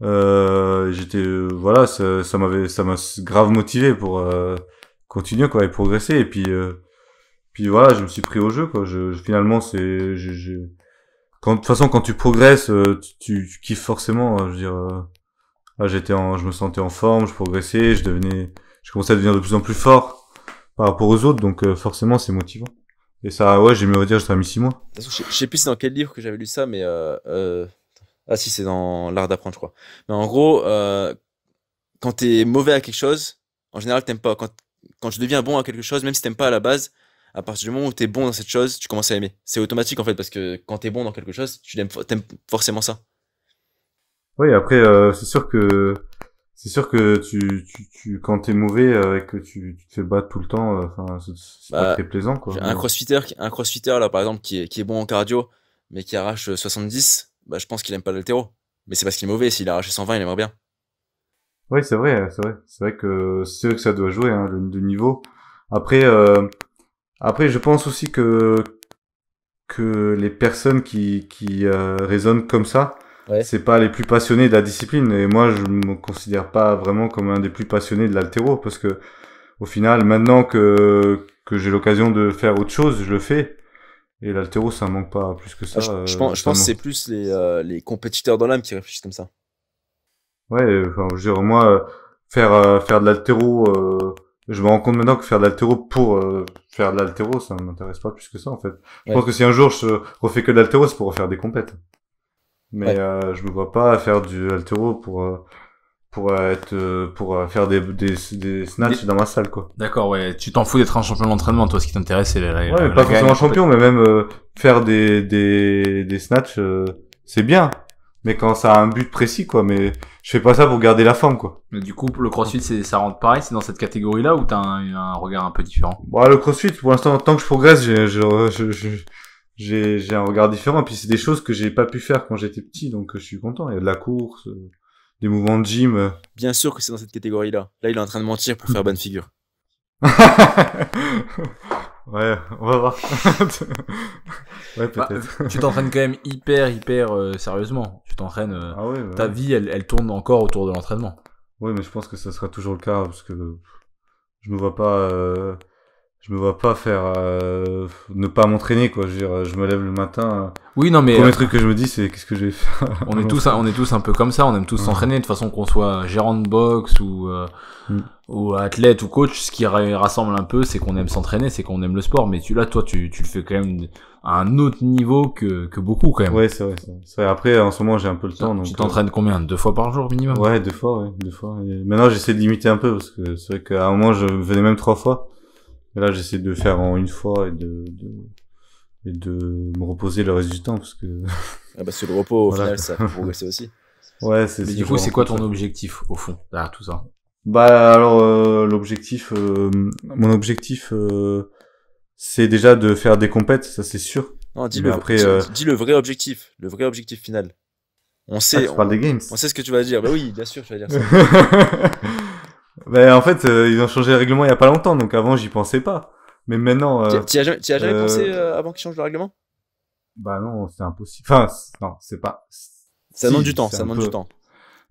J'étais voilà, ça m'a grave motivé pour continuer quoi et progresser et puis voilà, je me suis pris au jeu quoi. Finalement c'est de toute façon quand tu progresses, tu kiffes forcément, je veux dire je me sentais en forme, je progressais, je commençais à devenir de plus en plus fort par rapport aux autres, donc forcément c'est motivant. Et ça, ouais, j'ai mis, on va dire, ça a mis 6 mois. De toute façon, je sais plus c'est dans quel livre que j'avais lu ça, mais ah si, c'est dans L'Art d'apprendre, je crois. Mais en gros, quand t'es mauvais à quelque chose, en général, t'aimes pas. Quand tu deviens bon à quelque chose, même si t'aimes pas à la base, à partir du moment où t'es bon dans cette chose, tu commences à aimer. C'est automatique en fait, parce que quand t'es bon dans quelque chose, t'aimes forcément ça. Oui, après, c'est sûr que quand t'es mauvais et que tu te fais battre tout le temps, enfin, c'est pas très plaisant, quoi. Un crossfitter là, par exemple, qui est bon en cardio, mais qui arrache 70, bah, je pense qu'il aime pas l'haltéro. Mais c'est parce qu'il est mauvais. S'il a arraché 120, il aimerait bien. Oui, c'est vrai. C'est vrai que ça doit jouer, hein, le niveau. Après, je pense aussi que les personnes qui raisonnent comme ça, Ouais. c'est pas les plus passionnés de la discipline. Et moi, je me considère pas vraiment comme un des plus passionnés de l'haltéro parce que au final, maintenant que j'ai l'occasion de faire autre chose, je le fais. Et l'haltéro, ça me manque pas plus que ça. Je pense ça que me- c'est plus les compétiteurs dans l'âme qui réfléchissent comme ça. Ouais, enfin, je veux dire, moi, faire de l'haltéro, je me rends compte maintenant que faire de l'haltéro pour faire de l'haltéro, ça m'intéresse pas plus que ça, en fait. Je Ouais. pense que si un jour je refais que de l'haltéro, c'est pour refaire des compètes. Mais Ouais. je me vois pas faire du haltéro pour faire des snatchs dans ma salle, quoi. D'accord, ouais. Tu t'en fous d'être un champion d'entraînement. Toi, ce qui t'intéresse, c'est Ouais, mais pas forcément champion, mais même faire des snatchs, c'est bien. Mais quand ça a un but précis, quoi. Mais je fais pas ça pour garder la forme, quoi. Mais du coup, le CrossFit, ça rentre pareil, c'est dans cette catégorie-là ou t'as un regard un peu différent? Bon, le CrossFit, pour l'instant, tant que je progresse, j'ai un regard différent. Et puis c'est des choses que j'ai pas pu faire quand j'étais petit, donc je suis content. Il y a de la course, des mouvements de gym. Bien sûr que c'est dans cette catégorie-là. Là, il est en train de mentir pour faire bonne figure. Ouais, on va voir. Ouais, Bah, peut-être. tu t'entraînes quand même hyper sérieusement. Tu t'entraînes. Ah ouais, Ta vie, elle tourne encore autour de l'entraînement. ouais, mais je pense que ça sera toujours le cas parce que je me vois pas, je me vois pas faire ne pas m'entraîner, quoi. Je veux dire, je me lève le matin. Oui, non, Le mais premier truc que je me dis, c'est qu'est-ce que je vais faire. on est tous un peu comme ça. On aime tous Ouais. s'entraîner. De toute façon, qu'on soit gérant de boxe ou athlète ou coach, ce qui rassemble un peu, c'est qu'on aime s'entraîner, c'est qu'on aime le sport. Mais toi, tu le fais quand même à un autre niveau que beaucoup quand même. Ouais, c'est vrai, c'est vrai. C'est vrai. Après, en ce moment, j'ai un peu le temps, donc. Tu t'entraînes combien? 2 fois par jour minimum? Ouais, 2 fois, ouais, 2 fois. Et maintenant, j'essaie de limiter un peu parce que c'est vrai qu'à un moment, je venais même 3 fois. Et là, j'essaie de faire en une fois et de me reposer le reste du temps parce que Ah bah, sur le repos, au Voilà. final, ça peut progresser aussi. ouais, c'est. Mais ce du que coup, je c'est quoi rencontre. ton objectif au fond derrière tout ça? Bah alors l'objectif, mon objectif, c'est déjà de faire des compètes, ça c'est sûr. Non, dis Mais le, après, dis le vrai objectif. Le vrai objectif final. On ah, sait, tu parles des games. on sait ce que tu vas dire. Bah oui, bien sûr, tu vas dire ça. Ben en fait, ils ont changé le règlement il y a pas longtemps, donc avant j'y pensais pas. Mais maintenant, T'y as jamais euh, pensé avant qu'ils changent le règlement? bah non, c'est impossible. Enfin, non, c'est pas. Ça Si, demande du temps, c'est ça un demande peu- du temps.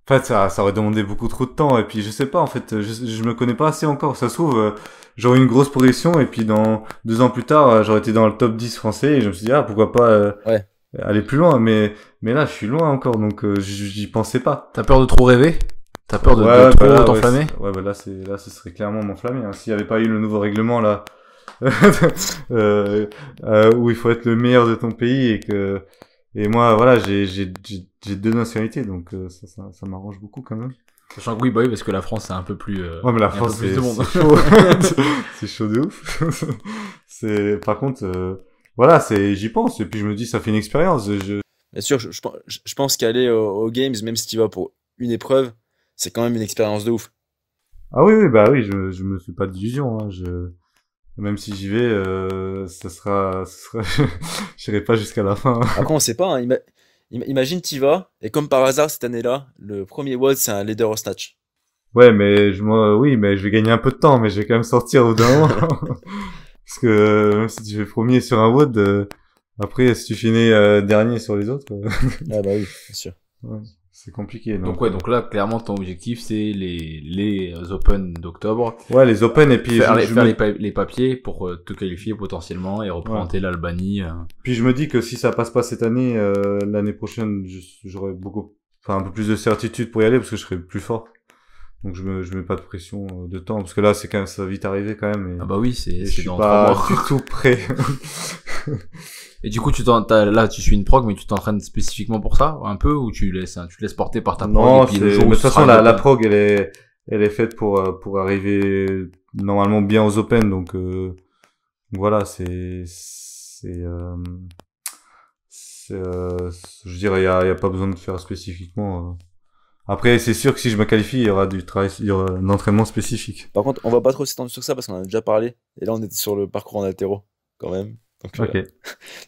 En fait, ça aurait demandé beaucoup trop de temps. Et puis, je sais pas, en fait, je me connais pas assez encore. Ça se trouve, j'aurais eu une grosse progression. Et puis, dans 2 ans plus tard, j'aurais été dans le top 10 français. Et je me suis dit, ah, pourquoi pas Ouais. aller plus loin. Mais là, je suis loin encore. Donc, j'y pensais pas. T'as peur de trop rêver? T'as peur de Ouais, trop bah là, t'enflammer? ouais, bah là, là, ce serait clairement m'enflammer. Hein. S'il y avait pas eu le nouveau règlement, là, où il faut être le meilleur de ton pays et moi, voilà, j'ai 2 nationalités. Donc, ça m'arrange beaucoup quand même. Sachant que oui, bah oui, parce que la France, c'est un peu plus. Ouais, mais la il y a un peu France, plus c'est de monde. c'est chaud. C'est chaud de ouf. Par contre, voilà, j'y pense. Et puis, je me dis, ça fait une expérience. Bien sûr, je pense qu'aller aux Games, même si tu vas pour une épreuve, c'est quand même une expérience de ouf. Ah oui, oui, bah oui, je me fais pas d'illusions, hein. Même si j'y vais, j'irai pas jusqu'à la fin. Après, on sait pas, hein. Imagine t'y vas, et comme par hasard, cette année-là, le premier WOD, c'est un leader au snatch. Ouais, mais oui, mais je vais gagner un peu de temps, mais je vais quand même sortir au bout d'un moment. Parce que, même si tu fais premier sur un WOD, après, si tu finis, dernier sur les autres, Ah bah oui, bien sûr. ouais, c'est compliqué. Donc ouais, donc là, clairement, ton objectif, c'est les Open d'octobre. Ouais, les Open, et puis Faire, je faire me- les papiers pour te qualifier potentiellement et représenter l'Albanie. Puis je me dis que si ça passe pas cette année, l'année prochaine, j'aurai un peu plus de certitude pour y aller parce que je serai plus fort. Donc je mets pas de pression de temps parce que là c'est quand même ça va vite arriver quand même. Ah bah oui, Et je c'est suis dans pas 3 mois. du tout prêt. Et du coup, là, tu suis une prog, mais tu t'entraînes spécifiquement pour ça, un peu, ou tu te laisses porter par ta prog, Non, et puis le jour mais où de toute ce façon sera la l'Open. prog elle est faite pour arriver normalement bien aux Open donc voilà je dirais il y a pas besoin de faire spécifiquement. Après, c'est sûr que si je me qualifie, il y aura du travail, il y aura un entraînement spécifique. Par contre, on va pas trop s'étendre sur ça parce qu'on en a déjà parlé. Et là, on était sur le parcours en altéro, quand même. Donc, Ok.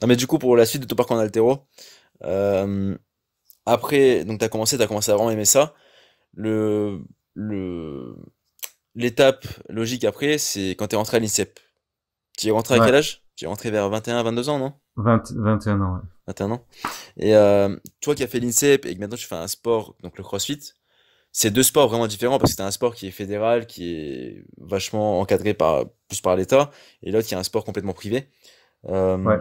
non, mais du coup, pour la suite de ton parcours en altéro, euh, après, donc t'as commencé à vraiment aimer ça. Le, le, l'étape logique après, c'est quand t'es rentré à l'INSEP. Tu es rentré à Ouais. quel âge? Tu es rentré vers 21, 22 ans, non? 21 ans, ouais. 21 ans. Et toi qui as fait l'INSEP et que maintenant tu fais un sport, donc le CrossFit, c'est deux sports vraiment différents parce que c'est un sport qui est fédéral, qui est vachement encadré plus par l'État, et l'autre qui est un sport complètement privé. Ouais. Euh,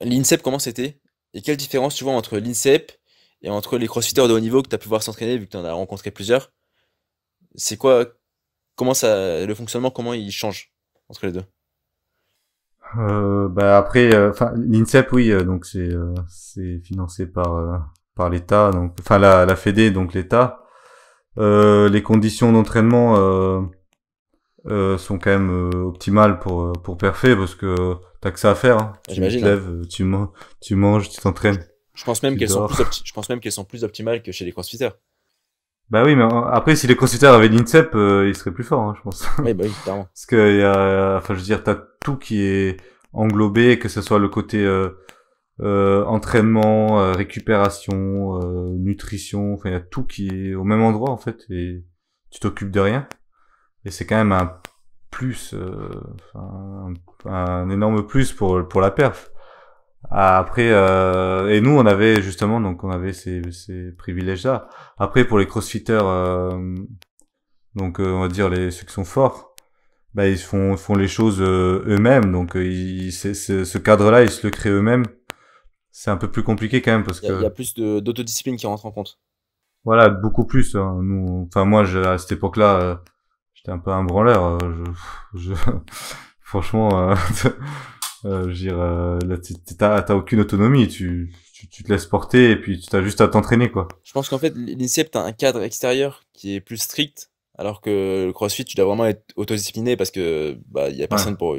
L'INSEP, comment c'était? Et quelle différence tu vois entre l'INSEP et entre les crossfitters de haut niveau que tu as pu voir s'entraîner vu que tu en as rencontré plusieurs? C'est quoi, comment ça, le fonctionnement, comment il change entre les deux? Bah après, enfin l'INSEP, oui, donc c'est financé par l'État, donc enfin la Fédé, donc l'État. Les conditions d'entraînement sont quand même optimales pour perfer parce que t'as que ça à faire. Hein. Tu te J'imagine, hein. lèves, tu manges, tu t'entraînes, Je pense même tu qu'elles sont dors. je pense même qu'elles sont plus optimales que chez les crossfitters. Bah oui, mais après si les consulteurs avaient l'INSEP, ils seraient plus forts, hein, je pense. Oui, bah oui, clairement. Parce que enfin je veux dire, t'as tout qui est englobé, que ce soit le côté entraînement, récupération, nutrition, enfin il y a tout qui est au même endroit en fait et tu t'occupes de rien et c'est quand même un plus, un énorme plus pour la perf. Après et nous on avait justement donc on avait ces privilèges là. Après pour les crossfitters donc on va dire ceux qui sont forts, bah ils font les choses eux-mêmes donc ce cadre-là ils se le créent eux-mêmes. C'est un peu plus compliqué quand même parce Il y a que plus d'autodiscipline qui rentre en compte. voilà, beaucoup plus. Hein. Nous, enfin moi, à cette époque-là, j'étais un peu un branleur. Franchement, je veux dire, là, t'as aucune autonomie. Tu te laisses porter et puis tu t'as juste à t'entraîner quoi. Je pense qu'en fait, l'INSEP, t'as un cadre extérieur qui est plus strict, alors que le CrossFit, tu dois vraiment être autodiscipliné parce que bah il y a Ouais, personne pour.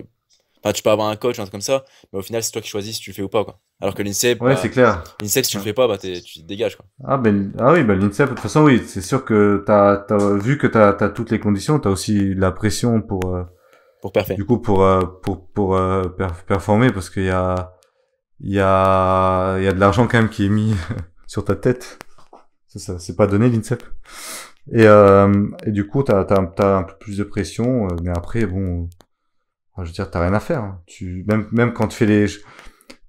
Enfin, tu peux avoir un coach, un truc comme ça, mais au final, c'est toi qui choisis si tu le fais ou pas, quoi. Alors que l'INSEP, ouais, c'est clair. l'INSEP, si tu le Ouais. fais pas, bah tu te dégages, quoi. Ah oui, bah l'INSEP, de toute façon, oui, c'est sûr que t'as vu que t'as toutes les conditions, t'as aussi la pression pour Pour parfait. du coup pour performer parce qu'il y a de l'argent quand même qui est mis sur ta tête. Ça c'est pas donné l'INSEP. Et du coup t'as un peu plus de pression, mais après bon, je veux dire t'as rien à faire. Hein. Même quand tu fais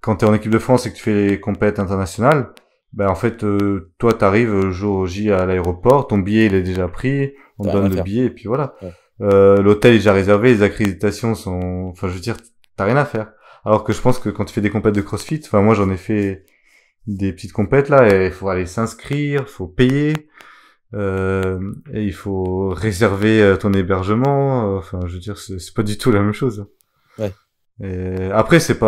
quand t'es en équipe de France et que tu fais les compètes internationales, ben en fait toi t'arrives jour au J à l'aéroport, ton billet il est déjà pris, on T'as te rien à donne le faire. billet et puis voilà. Ouais. L'hôtel est déjà réservé, les accréditations sont, enfin je veux dire t'as rien à faire. Alors que je pense que quand tu fais des compètes de CrossFit, enfin moi j'en ai fait des petites compètes là et il faut aller s'inscrire, faut payer. Et il faut réserver ton hébergement. Enfin, je veux dire, c'est pas du tout la même chose. Ouais. Et après, c'est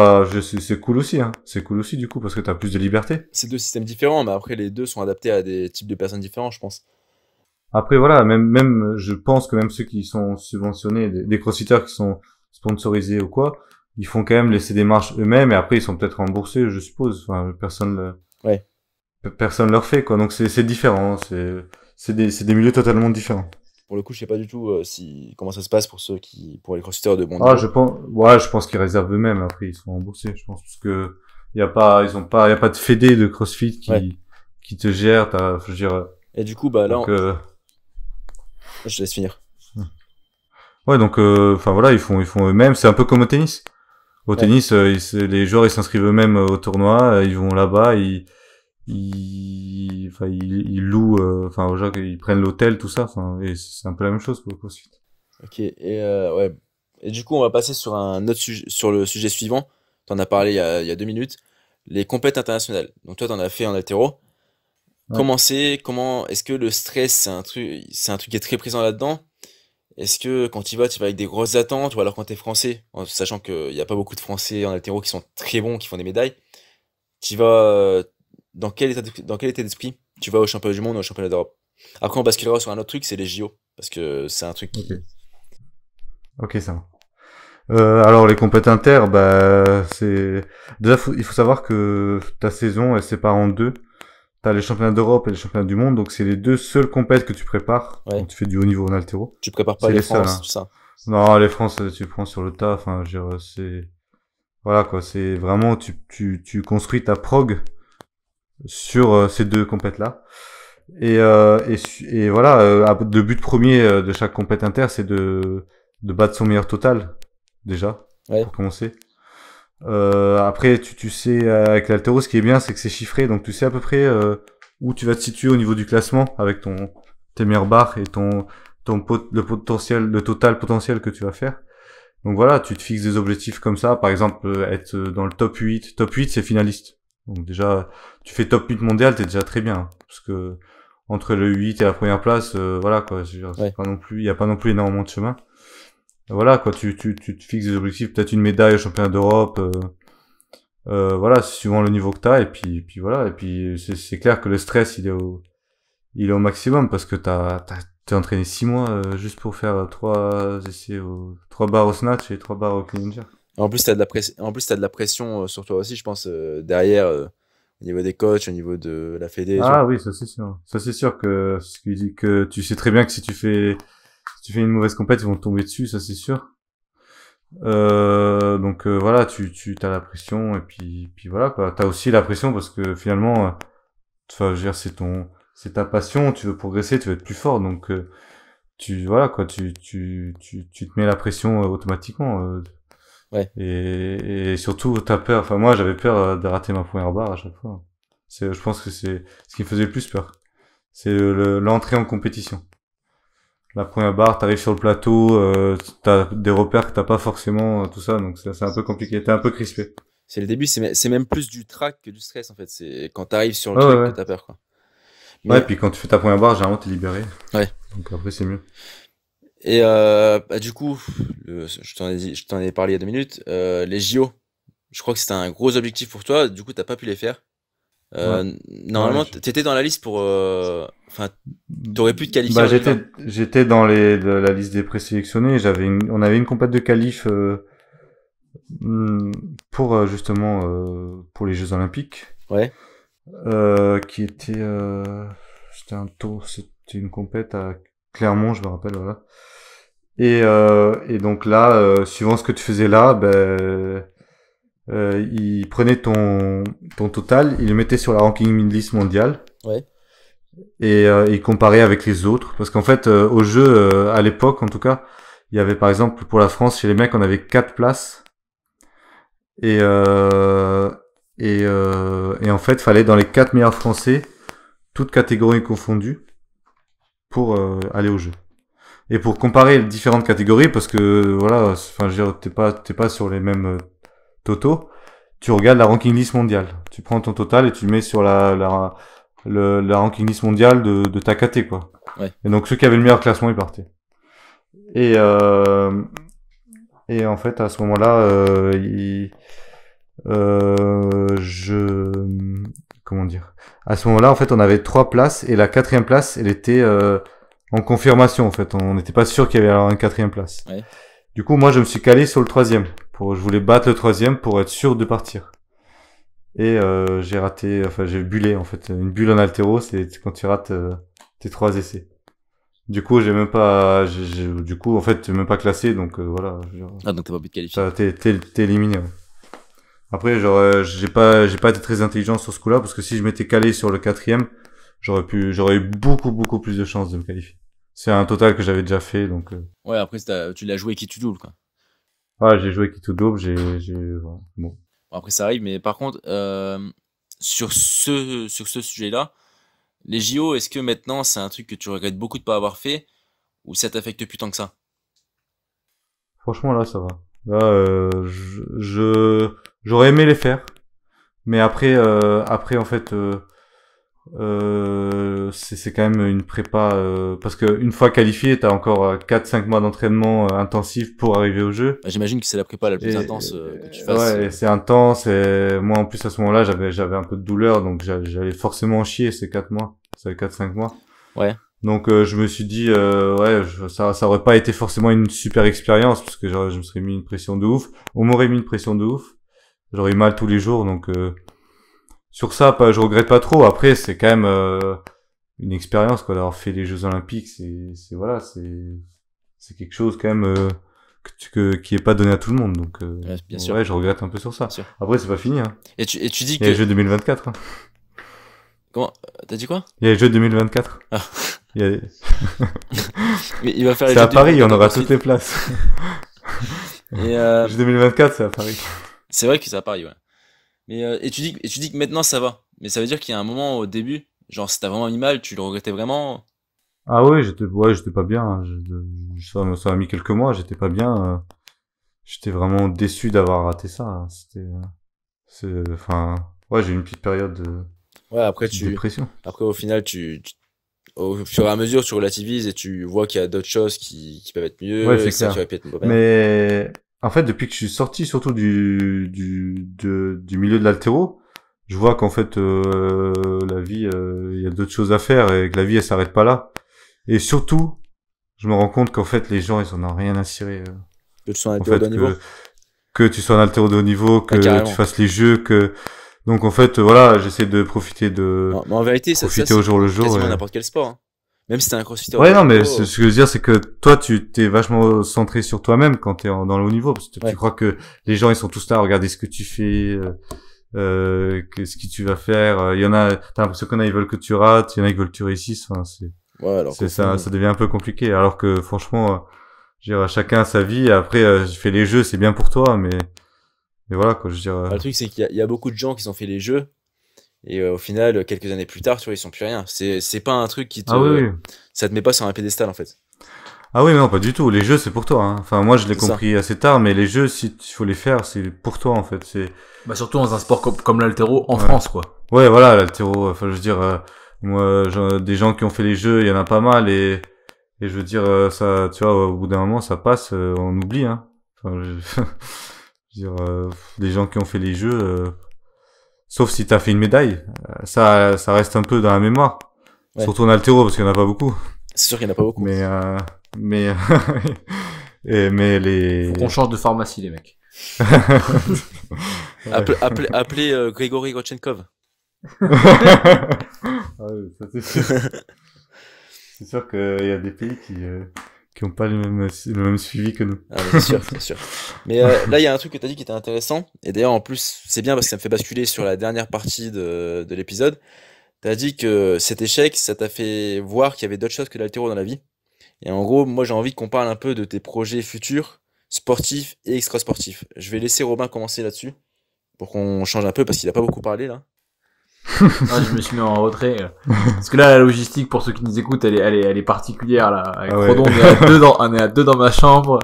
cool aussi. Hein. C'est cool aussi du coup parce que t'as plus de liberté. C'est deux systèmes différents, mais après, les deux sont adaptés à des types de personnes différents, je pense. Après, voilà, même, je pense que même ceux qui sont subventionnés, des crossfitters qui sont sponsorisés ou quoi, ils font quand même laisser des marches eux-mêmes et après ils sont peut-être remboursés, je suppose. Enfin, Ouais. personne leur fait quoi. Donc c'est différent. C'est des milieux totalement différents. Pour le coup, je sais pas du tout comment ça se passe pour les crossfitters de bon Ah, niveau. je pense qu'ils réservent eux-mêmes. Après, ils sont remboursés, je pense, parce que y a pas de fédé de CrossFit Ouais. qui te gère. Je veux dire, Et du coup, bah là, donc, je te laisse finir. ouais, donc, enfin voilà, ils font eux-mêmes. C'est un peu comme au tennis. Au Ouais. tennis, les joueurs, ils s'inscrivent eux-mêmes au tournoi. Ils vont là-bas, ils louent, enfin, aux gens, ils prennent l'hôtel, tout ça. Enfin, et c'est un peu la même chose pour le CrossFit. Ok. Et ouais. Et du coup, on va passer sur un autre sujet, sur le sujet suivant. T'en as parlé il y a 2 minutes. Les compètes internationales. Donc toi, t'en as fait en haltéro. Ouais. Est-ce que le stress, c'est un truc qui est très présent là-dedans? Est-ce que quand tu vas avec des grosses attentes, ou alors quand t'es français, en sachant qu'il n'y a pas beaucoup de Français en haltéro qui sont très bons, qui font des médailles, tu vas dans quel état d'esprit tu vas au championnat du monde ou au championnat d'Europe? Après, on basculera sur un autre truc, c'est les JO, parce que c'est un truc Ok. qui... Ok, ça va. Alors les compètes inter, bah c'est déjà il faut savoir que ta saison elle se sépare en deux. T'as les championnats d'Europe et les championnats du monde, donc c'est les deux seules compètes que tu prépares quand Ouais, tu fais du haut niveau en haltéro. tu prépares pas C'est les les seules. France, Hein. tout ça. Non, les France tu prends sur le tas. Enfin, je veux dire, c'est voilà quoi. C'est vraiment tu construis ta prog sur ces deux compètes là. Et voilà, le but premier de chaque compète inter, c'est de battre son meilleur total déjà Ouais, pour commencer. Après, tu sais, avec l'haltéro, ce qui est bien, c'est que c'est chiffré, donc tu sais à peu près où tu vas te situer au niveau du classement avec tes meilleures barres et le total potentiel que tu vas faire. Donc voilà, tu te fixes des objectifs comme ça, par exemple être dans le top 8. Top 8, c'est finaliste. Donc déjà, tu fais top 8 mondial, t'es déjà très bien, hein, parce que entre le 8 et la première place, voilà quoi, je veux dire, c'est pas non plus, il y a pas non plus énormément de chemin. Voilà quoi, tu te fixes des objectifs, peut-être une médaille au championnat d'Europe, voilà, suivant le niveau que t'as, et puis voilà, et puis c'est clair que le stress il est au maximum parce que t'es entraîné 6 mois juste pour faire 3 essais 3 barres au snatch et 3 barres au clean and jerk. En plus, t'as de la pression sur toi aussi, je pense, derrière, au niveau des coachs, au niveau de la fédé et tout. Ah oui, ça c'est sûr. Ça c'est sûr que ce qui dit que tu sais très bien que si tu fais une mauvaise compète, ils vont te tomber dessus, ça c'est sûr. Donc voilà, tu t'as la pression et puis voilà quoi. T'as aussi la pression parce que finalement, enfin, je veux dire, c'est ta passion, tu veux progresser, tu veux être plus fort, donc voilà quoi, tu te mets la pression automatiquement. Ouais. Et surtout, t'as peur. Enfin, moi, j'avais peur de rater ma première barre à chaque fois. Je pense que c'est ce qui me faisait le plus peur. C'est l'entrée en compétition. La première barre, t'arrives sur le plateau, t'as des repères que t'as pas forcément, tout ça, donc c'est un peu compliqué. T'es un peu crispé. C'est le début, c'est même plus du trac que du stress, en fait. C'est quand t'arrives sur le Ouais, truc ouais. que t'as peur, quoi. Ouais, puis quand tu fais ta première barre, généralement, t'es libéré. Ouais. Donc après, c'est mieux. Et du coup, je t'en ai parlé il y a 2 minutes. Les JO, je crois que c'était un gros objectif pour toi. Du coup, t'as pas pu les faire. Normalement, Ouais, t'étais dans la liste pour. Enfin, t'aurais pu te qualifier bah, en 2020. j'étais dans la liste des présélectionnés. On avait une compète de qualif pour justement pour les Jeux Olympiques. Ouais. Qui était c'était une compète à Clermont, je me rappelle, voilà. Et donc là, suivant ce que tu faisais là, il prenait ton total, il le mettait sur la ranking list mondiale. Ouais. Et il comparait avec les autres, parce qu'en fait, au jeu, à l'époque, en tout cas, il y avait par exemple pour la France, chez les mecs, on avait 4 places. Et en fait, fallait dans les 4 meilleurs français, toutes catégories confondues, pour aller au jeu. Et pour comparer les différentes catégories, parce que voilà, enfin, je veux dire, t'es pas sur les mêmes totaux, tu regardes la ranking list mondiale. Tu prends ton total et tu le mets sur la ranking list mondiale de ta caté, quoi. Ouais. Et donc ceux qui avaient le meilleur classement, ils partaient. Et en fait, à ce moment-là, comment dire, à ce moment-là, en fait, on avait 3 places et la 4e place, elle était en confirmation. En fait, on n'était pas sûr qu'il y avait une 4e place. Ouais. Du coup, moi, je me suis calé sur le 3e. Je voulais battre le 3e pour être sûr de partir. Et j'ai raté, enfin, j'ai bullé en fait. Une bulle en haltéro, c'est quand tu rates tes 3 essais. Du coup, du coup, en fait, t'es même pas classé, donc voilà. Ah, donc t'as pas pu te qualifier. T'es éliminé. Ouais. Après, j'ai pas été très intelligent sur ce coup-là, parce que si je m'étais calé sur le 4e, j'aurais eu beaucoup plus de chances de me qualifier. C'est un total que j'avais déjà fait, donc. Ouais, après tu l'as joué qui tu doubles, quoi. Ouais, j'ai joué qui tout double, bon. Après ça arrive, mais par contre, sur ce sujet-là, les JO, est-ce que maintenant c'est un truc que tu regrettes beaucoup de pas avoir fait, ou ça t'affecte plus tant que ça? Franchement, là, ça va. Là, j'aurais aimé les faire, mais après, en fait, c'est quand même une prépa, parce que une fois qualifié, t'as encore 4-5 mois d'entraînement intensif pour arriver au jeu. Bah, j'imagine que c'est la prépa la plus intense que tu fasses. Ouais, c'est intense, et moi, en plus, à ce moment-là, j'avais un peu de douleur, donc j'allais forcément chier ces 4 mois, ces 4-5 mois. Ouais. Donc je me suis dit ouais, ça aurait pas été forcément une super expérience, parce que je me serais mis une pression de ouf. On m'aurait mis une pression de ouf. J'aurais eu mal tous les jours, donc sur ça, je regrette pas trop. Après, c'est quand même une expérience, quoi, d'avoir fait les Jeux Olympiques. Voilà, c'est quelque chose quand même qui est pas donné à tout le monde. Donc Ouais, bien sûr. ouais, je regrette un peu sur ça. Bien sûr. Après, c'est pas fini. Hein. Et tu dis Il y a les que Jeux 2024. Hein. comment t'as dit quoi? Il y a les Jeux 2024. Ah. Mais il va faire les c'est Jeux à Paris, on 2024 aura ensuite. toutes les places. Et Les Jeux 2024, c'est à Paris. C'est vrai que c'est à Paris, ouais. Mais et tu dis que maintenant ça va. Mais ça veut dire qu'il y a un moment au début, genre si t'as vraiment mis mal, tu le regrettais vraiment. Ah oui, j'étais pas bien. Hein. Ça a mis quelques mois, j'étais pas bien. J'étais vraiment déçu d'avoir raté ça. Hein. Enfin, ouais, j'ai eu une petite période Ouais, après de dépression. après au final au fur et à mesure tu relativises et tu vois qu'il y a d'autres choses qui peuvent être Ouais, mieux et c'est que ça clair. tu répètes pas bien. Mais en fait, depuis que je suis sorti, surtout du milieu de l'haltéro, je vois qu'en fait, la vie, il y a d'autres choses à faire et que la vie, elle s'arrête pas là. Et surtout, je me rends compte qu'en fait, les gens, ils en ont rien à cirer. Que tu sois un En hétéro de haut fait, niveau. que tu sois un haltéro de haut niveau, Ah, que tu carrément. fasses les jeux, que donc en fait, voilà, j'essaie de Mais en vérité, ça profiter c'est au jour pour le jour. quasiment Et... n'importe quel sport, hein. Même si t'es un crossfitter de Ouais, haut non, mais niveau, ce que je veux dire, c'est que toi, tu t'es vachement centré sur toi-même quand dans le haut niveau, parce que tu ouais. crois que les gens, ils sont tous là à regarder ce que tu fais, que ce que tu vas faire. Il y en a, t'as l'impression qu'il y en a, ils veulent que tu rates, il y en a, ils veulent que tu réussisses. Enfin, Ouais, alors qu'au ça, fond, ça devient un peu compliqué. Alors que franchement, je veux dire, chacun a sa vie. Après, je fais les jeux, c'est bien pour toi, mais voilà, quoi. Je veux dire, bah, le truc c'est qu'il y a beaucoup de gens qui ont fait les jeux et au final, quelques années plus tard, tu vois, ils sont plus rien. C'est pas un truc ah oui, oui. ça te met pas sur un pédestal en fait. Ah oui, non, pas du tout. Les jeux, c'est pour toi. Hein. Enfin, moi, je l'ai C'est ça. compris assez tard, mais les jeux, si il faut les faire, c'est pour toi, en fait. Bah surtout dans un sport comme l'haltéro en Ouais. France, quoi. Ouais, voilà, l'haltéro. Enfin, je veux dire, moi, des gens qui ont fait les jeux, il y en a pas mal, et je veux dire, ça, tu vois, au bout d'un moment, ça passe, on oublie, hein. Enfin, je veux dire, les gens qui ont fait les jeux, sauf si t'as fait une médaille, ça reste un peu dans la mémoire. Ouais. Surtout en haltéro, parce qu'il y en a pas beaucoup. C'est sûr qu'il y en a pas beaucoup. Mais, mais, mais Faut qu'on change de pharmacie, les mecs. Appelez Grigory Rodchenkov. Ah oui, ça c'est sûr. C'est sûr qu'il y a des pays qui ont pas le même suivi que nous. Ah, mais c'est sûr, c'est sûr. Mais là, il y a un truc que tu as dit qui était intéressant. Et d'ailleurs, en plus, c'est bien parce que ça me fait basculer sur la dernière partie de l'épisode. Tu as dit que cet échec, ça t'a fait voir qu'il y avait d'autres choses que l'haltéro dans la vie. Et en gros, moi, j'ai envie qu'on parle un peu de tes projets futurs, sportifs et extrasportifs. Je vais laisser Robin commencer là-dessus pour qu'on change un peu parce qu'il a pas beaucoup parlé là. Ah, je me suis mis en retrait. Parce que là, la logistique, pour ceux qui nous écoutent, elle est particulière, là. Avec Ah ouais. Rodon, on est à deux dans ma chambre,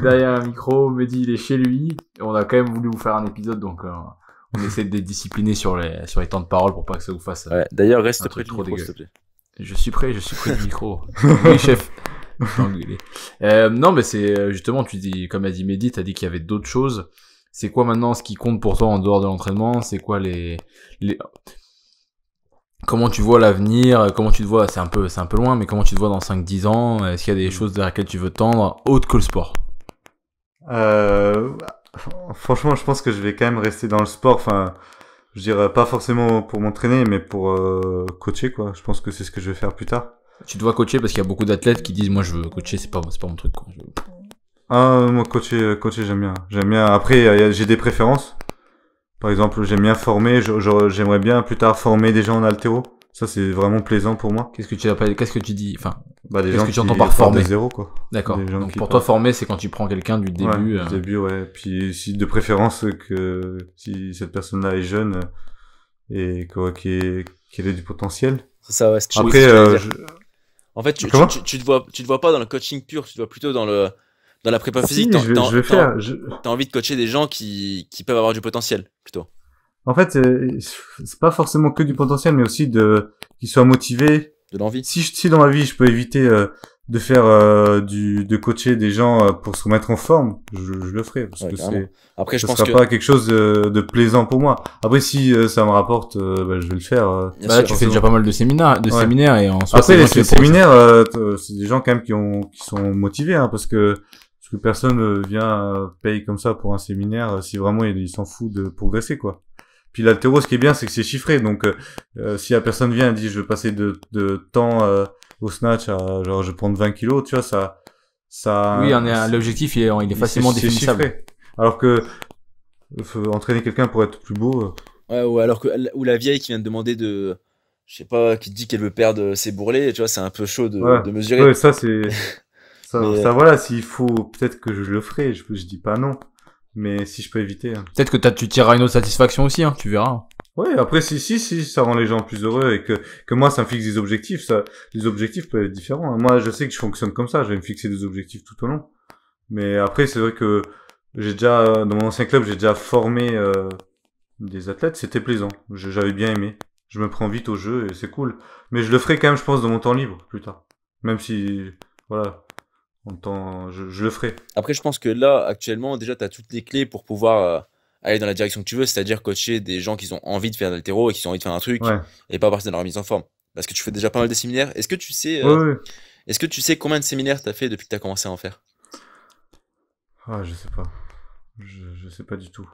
derrière un micro. Mehdi, il est chez lui. Et on a quand même voulu vous faire un épisode, donc on essaie de discipliner sur les temps de parole pour pas que ça vous fasse Ouais, d'ailleurs, reste un près truc du trop micro, dégueu. s'il te plaît. Je suis prêt du micro. Oui, chef. Je t'ai engueulé. Non, mais c'est justement, tu dis, comme a dit Mehdi, t'as dit qu'il y avait d'autres choses. C'est quoi maintenant ce qui compte pour toi en dehors de l'entraînement? C'est quoi les... Comment tu vois l'avenir? Comment tu te vois? C'est un peu loin, mais comment tu te vois dans 5-10 ans? Est-ce qu'il y a des choses vers lesquelles tu veux tendre, autre que le sport? Euh, franchement, je pense que je vais quand même rester dans le sport. Enfin, je dirais pas forcément pour m'entraîner, mais pour coacher, quoi. Je pense que c'est ce que je vais faire plus tard. Tu te vois coacher parce qu'il y a beaucoup d'athlètes qui disent, moi, je veux coacher, c'est pas mon truc, quoi. Ah, moi, coacher, j'aime bien. J'aime bien. Après, j'ai des préférences. Par exemple, j'aime bien former. J'aimerais bien plus tard former des gens en haltéro. Ça, c'est vraiment plaisant pour moi. Qu'est-ce que tu dis? Enfin, Bah, des qu'est-ce gens que tu entends qui par partent former? de zéro, quoi. D'accord. Des gens Donc qui pour toi, partent- former, c'est quand tu prends quelqu'un du début. Ouais, du début, ouais. Puis, si de préférence que si cette personne-là est jeune et qu'elle ait du potentiel. C'est ça, ouais, ce que Après, j'allais dire. En fait, Comment tu te vois pas dans le coaching pur, tu te vois plutôt dans la prépa Si, physique. je vais faire. T'as envie de coacher des gens qui peuvent avoir du potentiel, plutôt. En fait, c'est pas forcément que du potentiel, mais aussi qu'ils soient motivés. De l'envie. Si dans ma vie, je peux éviter de faire de coacher des gens pour se remettre en forme, je le ferai parce Ouais, que carrément. Après, je ce pense sera que. pas quelque chose de plaisant pour moi. Après, si ça me rapporte, bah, je vais le faire. Bien Bah là, sûr. tu fais déjà pas mal de séminaires, Ouais. séminaires et en soi, Après, c'est les moi qui les séminaires, c'est des gens quand même qui sont motivés, hein, parce que personne vient paye comme ça pour un séminaire si vraiment il s'en fout de progresser, quoi. Puis l'haltéro, ce qui est bien, c'est que c'est chiffré. Donc, si la personne vient et dit, je veux passer de temps au snatch à, genre, je vais prendre 20 kilos, tu vois, ça. Oui, l'objectif, il est facilement c'est définissable. chiffré. Alors que faut entraîner quelqu'un pour être plus beau. Ouais, ou alors que ou la vieille qui vient de demander je sais pas, qui te dit qu'elle veut perdre ses bourrelets, tu vois, c'est un peu chaud Ouais. de mesurer. Ouais, ça c'est Mais, ça voilà. S'il faut, peut-être que je le ferai. Je dis pas non. Mais si je peux éviter. Hein. Peut-être que tu tireras une autre satisfaction aussi, hein, tu verras. Ouais, après, si, ça rend les gens plus heureux et que moi, ça me fixe des objectifs, les objectifs peuvent être différents. Hein. Moi, je sais que je fonctionne comme ça, je vais me fixer des objectifs tout au long. Mais après, c'est vrai que dans mon ancien club, j'ai déjà formé, des athlètes, c'était plaisant. J'avais bien aimé. Je me prends vite au jeu et c'est cool. Mais je le ferai quand même, je pense, dans mon temps libre, plus tard. Même si, voilà, je le ferai. Après, je pense que là, actuellement, déjà, tu as toutes les clés pour pouvoir aller dans la direction que tu veux, c'est-à-dire coacher des gens qui ont envie de faire de l'haltéro et qui ont envie de faire un truc Ouais. et pas partir dans leur mise en forme. Parce que tu fais déjà pas mal de séminaires. Est-ce que tu sais, Ouais. combien de séminaires tu as fait depuis que tu as commencé à en faire? Ah, je sais pas. Je sais pas du tout.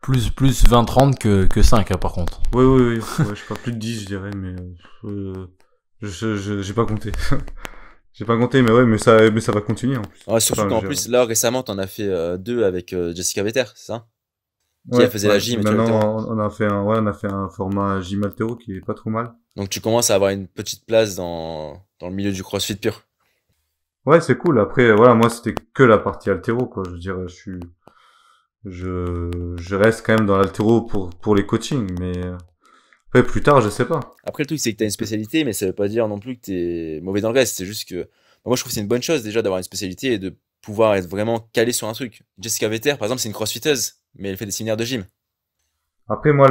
Plus 20-30 que 5, hein, par contre. Oui. Ouais, je sais pas, plus de 10, je dirais, mais j'ai pas compté. J'ai pas compté, mais ouais, mais ça va continuer en plus. Ouais, surtout Enfin, qu'en je- plus, là, récemment, t'en as fait deux avec Jessica Vetter, c'est ça? Qui Ouais, elle faisait la gym et tout maintenant, l'haltéro. on a fait un format gym haltéro qui est pas trop mal. Donc tu commences à avoir une petite place dans le milieu du CrossFit pur. Ouais, c'est cool. Après, voilà, moi, c'était que la partie haltéro, quoi. Je veux dire, je reste quand même dans l'haltéro pour les coachings, mais après, plus tard, je sais pas. Après, le truc, c'est que t'as une spécialité, mais ça veut pas dire non plus que t'es mauvais dans le reste. C'est juste que moi, je trouve que c'est une bonne chose déjà d'avoir une spécialité et de pouvoir être vraiment calé sur un truc. Jessica Vetter, par exemple, c'est une crossfiteuse, mais elle fait des séminaires de gym. Après, moi,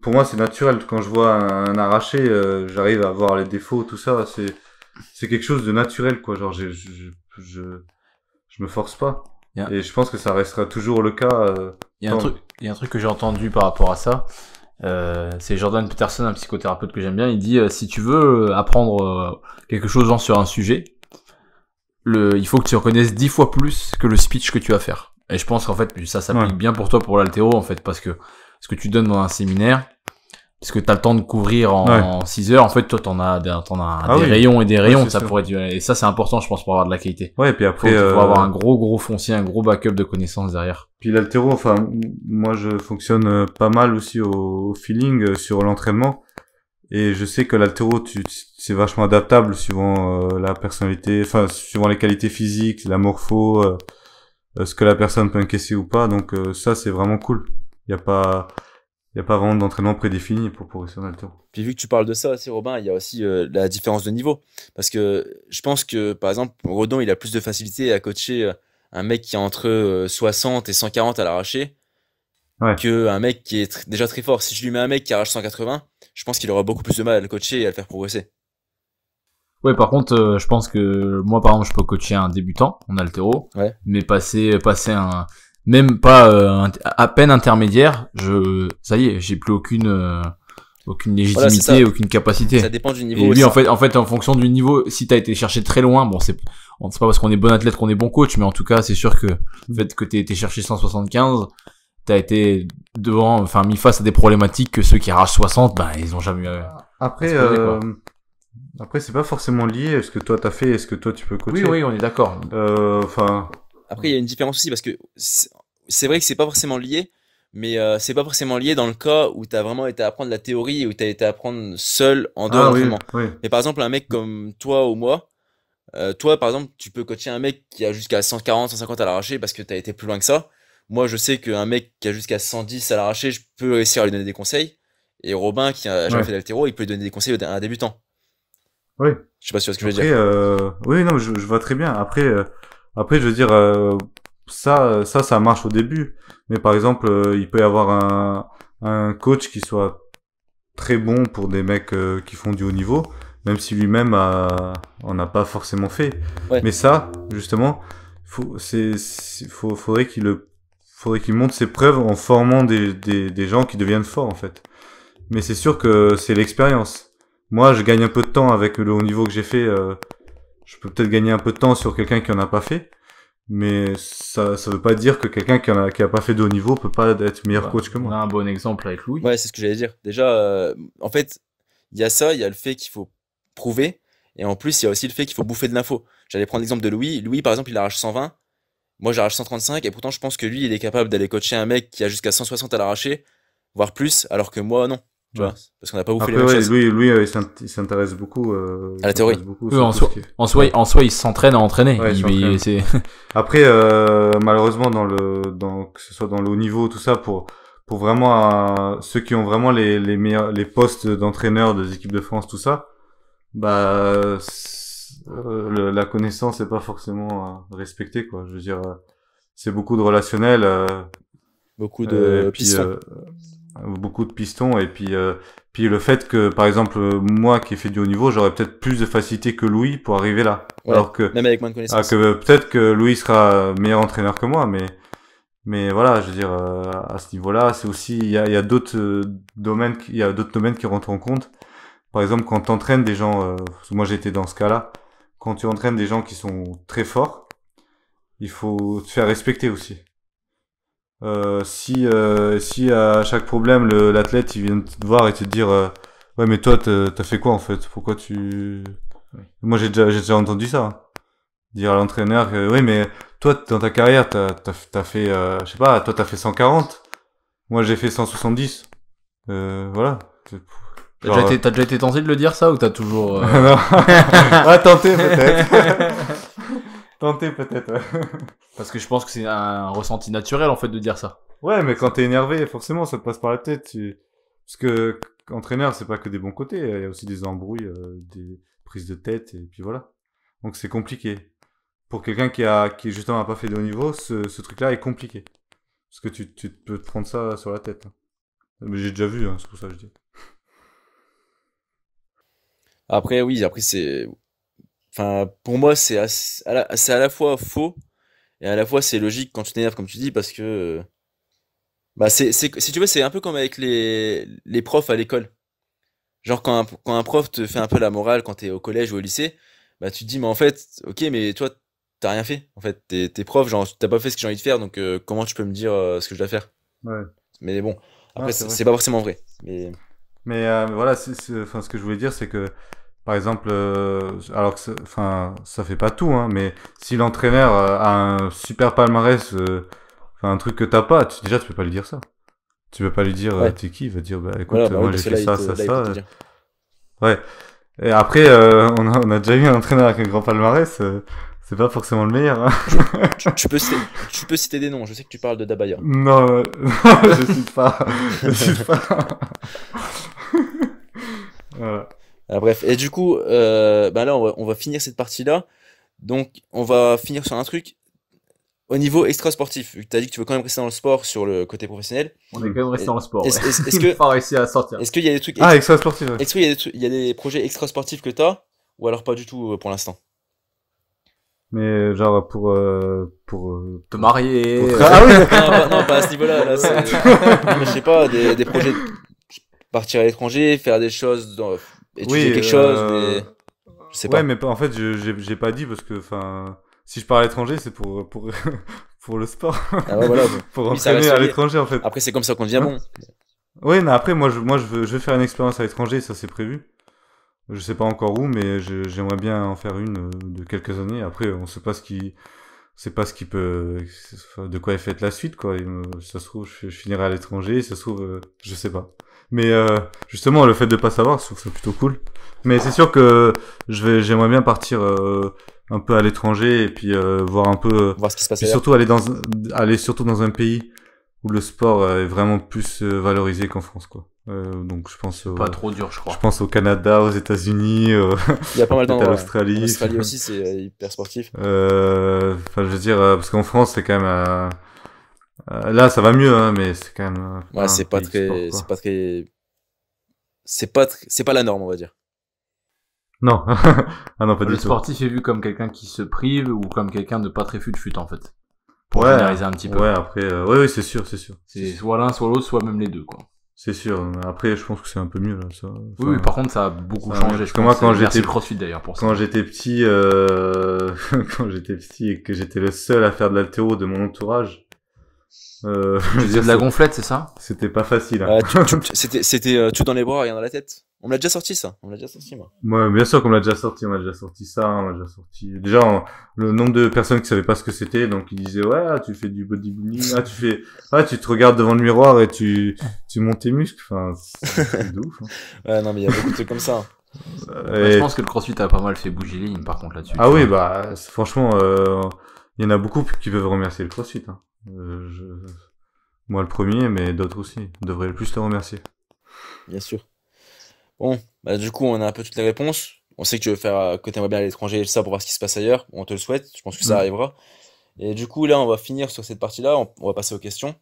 pour moi, c'est naturel. Quand je vois un arraché, j'arrive à voir les défauts, tout ça. C'est quelque chose de naturel, quoi. Genre, je me force pas. Yeah. Et je pense que ça restera toujours le cas. Il y a un truc que j'ai entendu par rapport à ça. C'est Jordan Peterson, un psychothérapeute que j'aime bien. Il dit si tu veux apprendre quelque chose genre sur un sujet, il faut que tu en connaisses 10 fois plus que le speech que tu vas faire. Et je pense qu'en fait ça s'applique bien pour toi pour l'haltéro en fait, parce que ce que tu donnes dans un séminaire, parce que t'as le temps de couvrir en 6 heures, en fait toi t'en as des rayons et des rayons, ça pourrait être, et ça c'est important je pense pour avoir de la qualité. Ouais, et puis après faut avoir un gros foncier, un gros backup de connaissances derrière. Puis l'haltéro, enfin, moi je fonctionne pas mal aussi au feeling sur l'entraînement. Et je sais que l'haltéro, c'est vachement adaptable suivant la personnalité, enfin suivant les qualités physiques, la morpho, ce que la personne peut encaisser ou pas. Donc ça c'est vraiment cool. Il y a pas vraiment d'entraînement prédéfini pour progresser en haltéro. Puis vu que tu parles de ça aussi, Robin, il y a aussi la différence de niveau. Parce que je pense que, par exemple, Redon, il a plus de facilité à coacher un mec qui est entre 60 et 140 à l'arraché qu'un mec qui est déjà très fort. Si je lui mets un mec qui arrache 180, je pense qu'il aura beaucoup plus de mal à le coacher et à le faire progresser. Ouais, par contre, je pense que moi, par exemple, je peux coacher un débutant en haltéro, mais passer même pas à peine intermédiaire, ça y est, j'ai plus aucune légitimité, voilà, aucune capacité. Ça dépend du niveau. Et lui, en fait, en fonction du niveau, si t'as été chercher très loin, bon, c'est pas parce qu'on est bon athlète qu'on est bon coach, mais en tout cas, c'est sûr que le fait que t'aies été chercher 175, t'as été mis face à des problématiques que ceux qui arrachent 60, ils ont jamais eu. Après, c'est pas forcément lié à ce que toi t'as fait et ce que toi tu peux coacher. Oui, on est d'accord. Après, il y a une différence aussi parce que c'est vrai que c'est pas forcément lié, mais c'est pas forcément lié dans le cas où t'as vraiment été apprendre la théorie et où t'as été apprendre seul en dehors d'entraînement. Oui. Mais par exemple, un mec comme toi ou moi, toi, par exemple, tu peux coacher un mec qui a jusqu'à 140, 150 à l'arraché parce que t'as été plus loin que ça. Moi, je sais qu'un mec qui a jusqu'à 110 à l'arraché, je peux réussir à lui donner des conseils. Et Robin, qui a jamais fait d'haltéro, il peut lui donner des conseils à un débutant. Oui. Je sais pas si tu vois ce que je veux dire. Oui, non, je vois très bien. Après, je veux dire, ça marche au début. Mais par exemple, il peut y avoir un coach qui soit très bon pour des mecs qui font du haut niveau, même si lui-même en a pas forcément fait. Ouais. Mais ça, justement, faudrait qu'il montre ses preuves en formant des gens qui deviennent forts, en fait. Mais c'est sûr que c'est l'expérience. Moi, je gagne un peu de temps avec le haut niveau que j'ai fait. Je peux peut-être gagner un peu de temps sur quelqu'un qui en a pas fait. Mais ça veut pas dire que quelqu'un qui a pas fait de haut niveau peut pas être meilleur coach que moi. On a un bon exemple avec Louis. Ouais, c'est ce que j'allais dire. Déjà, en fait, il y a ça, il y a le fait qu'il faut prouver. Et en plus, il y a aussi le fait qu'il faut bouffer de l'info. J'allais prendre l'exemple de Louis. Louis, par exemple, il arrache 120. Moi, j'arrache 135. Et pourtant, je pense que lui, il est capable d'aller coacher un mec qui a jusqu'à 160 à l'arraché, voire plus, alors que moi, non. tu vois, parce qu'on n'a pas bouffé Après, les mêmes ouais, choses. lui, il s'intéresse beaucoup, À la théorie. beaucoup Oui, sur tout ce qui est- en soi, il s'entraîne à entraîner. Ouais, il s'entraîne. c'est Après, malheureusement, que ce soit dans le haut niveau, tout ça, pour vraiment ceux qui ont vraiment les meilleurs, les postes d'entraîneur des équipes de France, tout ça, bah, la connaissance est pas forcément respectée, quoi. Je veux dire, c'est beaucoup de relationnel, Beaucoup et de puis pistons. beaucoup de pistons, et puis le fait que, par exemple, moi qui ai fait du haut niveau, j'aurais peut-être plus de facilité que Louis pour arriver là, Ouais, alors que même avec moins de connaissances. peut-être que Louis sera meilleur entraîneur que moi, mais voilà, je veux dire, à ce niveau-là, c'est aussi, il y a d'autres domaines, il y a d'autres domaines qui rentrent en compte. Par exemple, quand tu entraînes des gens, parce que moi j'ai été dans ce cas-là, quand tu entraînes des gens qui sont très forts, il faut te faire respecter aussi. Si à chaque problème, l'athlète, il vient te voir et te dire, ouais, mais toi, t'as fait quoi en fait? Pourquoi tu... Moi, j'ai déjà entendu ça, hein. Dire à l'entraîneur que, oui, mais toi, dans ta carrière, t'as fait, je sais pas, toi, t'as fait 140. Moi, j'ai fait 170. Voilà. T'as déjà été tenté de le dire ça ou t'as toujours Non. Ah, tenter peut-être. Tenter peut-être, ouais. Parce que je pense que c'est un ressenti naturel en fait de dire ça. Ouais, mais quand t'es énervé, forcément, ça te passe par la tête. Parce que, entraîneur, c'est pas que des bons côtés. Il y a aussi des embrouilles, des prises de tête, et puis voilà. Donc, c'est compliqué. Pour quelqu'un qui justement a pas fait de haut niveau, ce truc-là est compliqué. Parce que tu peux te prendre ça sur la tête, hein. Mais j'ai déjà vu, hein, c'est pour ça que je dis. Après, oui, après c'est, enfin, pour moi, c'est à la fois faux et à la fois c'est logique quand tu t'énerves, comme tu dis, parce que, bah, si tu veux, c'est un peu comme avec les profs à l'école. Genre quand un prof te fait un peu la morale quand t'es au collège ou au lycée, bah tu te dis mais en fait, ok, mais toi t'as rien fait. En fait, t'es prof, genre t'as pas fait ce que j'ai envie de faire, donc comment tu peux me dire ce que je dois faire? Ouais. Mais bon, Non, après c'est vrai. c'est pas forcément vrai. Mais Mais voilà, enfin, ce que je voulais dire, c'est que, par exemple, alors que, enfin, ça fait pas tout, hein, mais si l'entraîneur a un super palmarès, enfin, un truc que t'as pas, déjà, tu peux pas lui dire ça. Tu peux pas lui dire, ouais, t'es qui? Il va te dire, bah, voilà, écoute, bah oui, moi, j'ai parce que fait là ça, ça, là, il peut ça. te dire. Ouais. Et après, on a déjà eu un entraîneur avec un grand palmarès, c'est pas forcément le meilleur, hein. Tu peux citer des noms. Je sais que tu parles de Dabayer. Non, je cite pas. Je cite pas. Voilà. Ah, bref, et du coup, bah là on va finir cette partie-là. Donc on va finir sur un truc au niveau extra sportif. Vu que t'as dit que tu veux quand même rester dans le sport sur le côté professionnel. On est quand même resté dans le sport. Est-ce Ouais. est-ce Il que faut réussir à sortir. est-ce qu'il y a des trucs Ah, extra sportif, ouais. est-ce qu'il y a il y a des projets extra-sportifs que t'as ou alors pas du tout pour l'instant? Mais genre Te marier. Ah oui. Non, pas à ce niveau-là. Là, c'est, je sais pas, des projets, partir à l'étranger, faire des choses, étudier Oui, quelque chose, mais je sais ouais, pas. mais en fait, j'ai pas dit parce que, enfin, si je pars à l'étranger, c'est pour pour le sport, Ah ouais, voilà. Bon. pour Oui, ça entraîner reste à lié. l'étranger en fait. Après, c'est comme ça qu'on devient Hein? bon. Oui, mais après, moi, je veux faire une expérience à l'étranger, ça c'est prévu. Je sais pas encore où, mais j'aimerais bien en faire une de quelques années. Après, on sait pas ce qui peut, de quoi est faite la suite, quoi. Ça se trouve, je finirai à l'étranger, ça se trouve, je sais pas. Mais justement, le fait de pas savoir, je trouve ça plutôt cool. Mais c'est sûr que j'aimerais bien partir un peu à l'étranger et puis voir un peu, Voir ce qui se passe puis ailleurs. surtout aller surtout dans un pays où le sport est vraiment plus valorisé qu'en France, quoi. Donc je pense Pas trop dur, je crois. je pense au Canada, aux États-Unis, Il y a pas mal peut-être à d'endroits. Ouais. En l'Australie. Australie aussi, c'est hyper sportif. Enfin, je veux dire, parce qu'en France, c'est quand même là, ça va mieux, hein, mais c'est quand même Ouais, un pays de sport, quoi. c'est pas très, c'est pas la norme, on va dire. Non, ah non, pas Le du tout. sportif est vu comme quelqu'un qui se prive ou comme quelqu'un de pas très fut en fait. Pour Ouais, généraliser un petit peu. ouais, après, oui, c'est sûr, C'est soit l'un, soit l'autre, soit même les deux, quoi. c'est sûr. Mais après, je pense que c'est un peu mieux là, ça. Oui, oui, par contre, ça a beaucoup ça, changé. parce Je que moi, pense. quand Merci j'étais le CrossFit d'ailleurs pour ça. quand j'étais petit, quand j'étais petit et que j'étais le seul à faire de l'haltéro de mon entourage, je veux Tu faisais dire, de la gonflette, c'est ça? c'était pas facile, hein. C'était tout dans les bras, rien dans la tête. On me l'a déjà sorti, ça. On me l'a déjà sorti, moi. Moi, bien sûr qu'on l'a déjà sorti, on m'a déjà sorti ça, on m'a déjà sorti. Déjà, le nombre de personnes qui savaient pas ce que c'était, donc ils disaient ouais, ah, tu fais du bodybuilding, tu te regardes devant le miroir et tu montes tes muscles. Enfin, c'est de ouf. Hein. Ouais, non, mais il y a beaucoup de trucs comme ça. Hein. Je pense que le CrossFit a pas mal fait bouger les lignes, par contre, là-dessus. Ah oui, bah, franchement, il y en a beaucoup qui peuvent remercier le CrossFit. Hein. Moi, le premier, mais d'autres aussi. On devrait le plus le remercier. Bien sûr. Bon, bah, du coup, on a un peu toutes les réponses. On sait que tu veux faire, que t'aimerais bien aller à l'étranger et ça pour voir ce qui se passe ailleurs. On te le souhaite. Je pense que ça arrivera. Et du coup, là, on va finir sur cette partie-là. On va passer aux questions.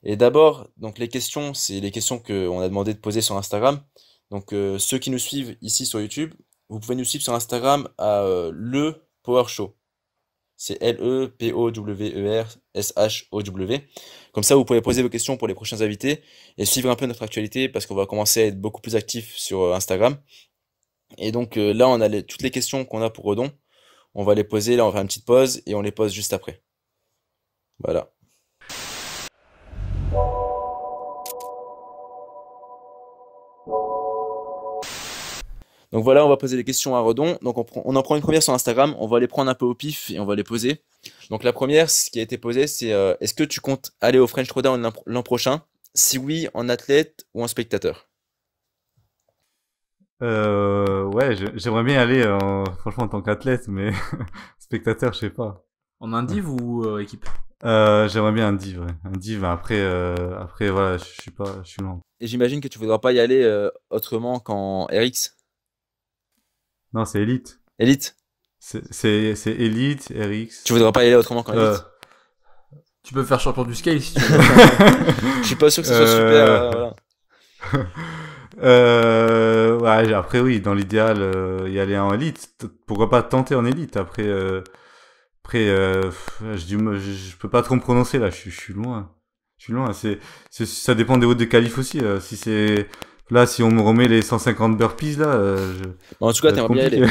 Et d'abord, donc les questions, c'est les questions qu'on a demandé de poser sur Instagram. Donc, ceux qui nous suivent ici sur YouTube, vous pouvez nous suivre sur Instagram à le Power Show. C'est LEPOWERSHOW. Comme ça, vous pouvez poser vos questions pour les prochains invités et suivre un peu notre actualité parce qu'on va commencer à être beaucoup plus actif sur Instagram. Et donc là, on a toutes les questions qu'on a pour Redon. On va les poser, là, on va faire une petite pause et on les pose juste après. Voilà. Donc voilà, on va poser des questions à Redon. Donc on en prend une première sur Instagram, on va les prendre un peu au pif et on va les poser. Donc la première, ce qui a été posé, c'est est-ce que tu comptes aller au French Throwdown l'an prochain? Si oui, en athlète ou en spectateur? Ouais, j'aimerais bien aller franchement en tant qu'athlète, mais spectateur, je sais pas. En indiv ou équipe? J'aimerais bien un div, ouais. Un div, après voilà, je suis loin. Et j'imagine que tu voudras pas y aller autrement qu'en RX? Non, c'est Elite. Elite? C'est Elite, RX. Tu voudras pas y aller autrement qu'en Elite? Tu peux faire champion du scale si tu veux. Je suis pas sûr que ce soit super. Voilà. Ouais, après oui, dans l'idéal, y aller en Elite. Pourquoi pas tenter en Elite? Après, je peux pas trop me prononcer là. Je suis loin. Je suis loin. Ça dépend des votes de qualif aussi. Si c'est là, si on me remet les 150 burpees là, En tout cas, t'aimerais bien y aller.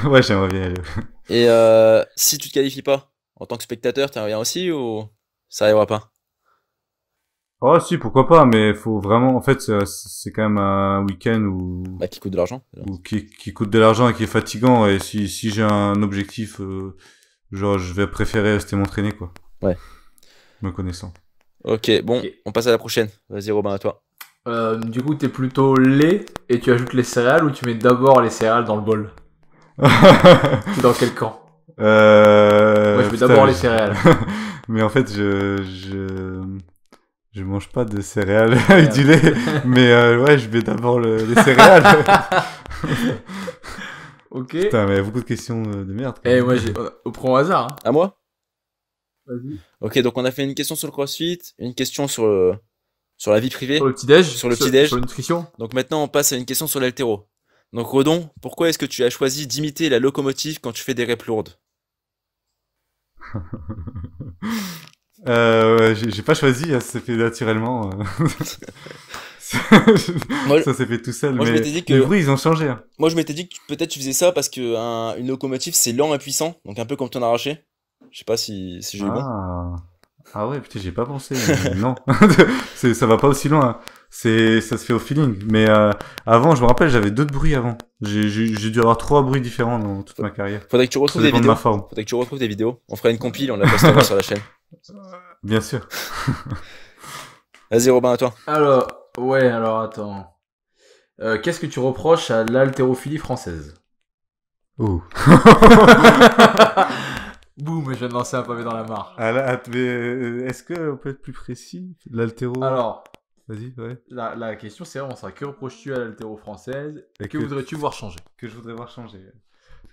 Ouais, j'aimerais bien y aller. Et si tu te qualifies pas en tant que spectateur, t'aimerais bien aussi ou ça arrivera pas? Oh si, pourquoi pas, mais faut vraiment, en fait, c'est quand même un week-end où Bah, qui coûte de l'argent. qui coûte de l'argent et qui est fatigant, et si j'ai un objectif, genre je vais préférer rester m'entraîner quoi. Ouais. Me connaissant. Ok, bon, on passe à la prochaine. Vas-y Robin, à toi. Du coup, t'es plutôt lait et tu ajoutes les céréales ou tu mets d'abord les céréales dans le bol? T'es dans quel camp? Moi, je mets d'abord les céréales. Mais en fait, je mange pas de céréales avec du lait, mais ouais, je mets d'abord les céréales. Ok. Putain, mais il y a beaucoup de questions de merde. Eh, moi, au prend au hasard. Hein. À moi? Vas-y. Ok, donc on a fait une question sur le CrossFit, une question sur la vie privée, Sur le petit-déj. sur le petit-déj. Sur la nutrition. Donc maintenant on passe à une question sur l'haltéro. Donc Rodon, pourquoi est-ce que tu as choisi d'imiter la locomotive quand tu fais des reps lourdes? Ouais, j'ai pas choisi, ça s'est fait naturellement. Ça s'est fait tout seul, moi, mais je m'étais dit que... les bruits ils ont changé. Hein. Moi je m'étais dit que peut-être tu faisais ça parce que une locomotive c'est lent et puissant, donc un peu comme ton arraché. Je sais pas si j'ai eu bon. Ah ouais, putain, j'ai pas pensé. Non, ça va pas aussi loin. Ça se fait au feeling. Mais avant, je me rappelle, j'avais d'autres bruits avant. J'ai dû avoir 3 bruits différents dans toute ma carrière. Faudrait que tu retrouves Ça des dépend de vidéos. ma forme. Faudrait que tu retrouves des vidéos. On fera une compile, on la postera sur la chaîne. Bien sûr. Vas-y Robin, à toi. Alors attends. Qu'est-ce que tu reproches à l'haltérophilie française? Oh. Boum, je viens de lancer un pavé dans la mare. Ah là, mais est-ce qu'on peut être plus précis? L'haltéro. Alors, vas-y, ouais. la question c'est vraiment ça. Que reproches-tu à l'haltéro française? Et que voudrais-tu voir changer? Que je voudrais voir changer.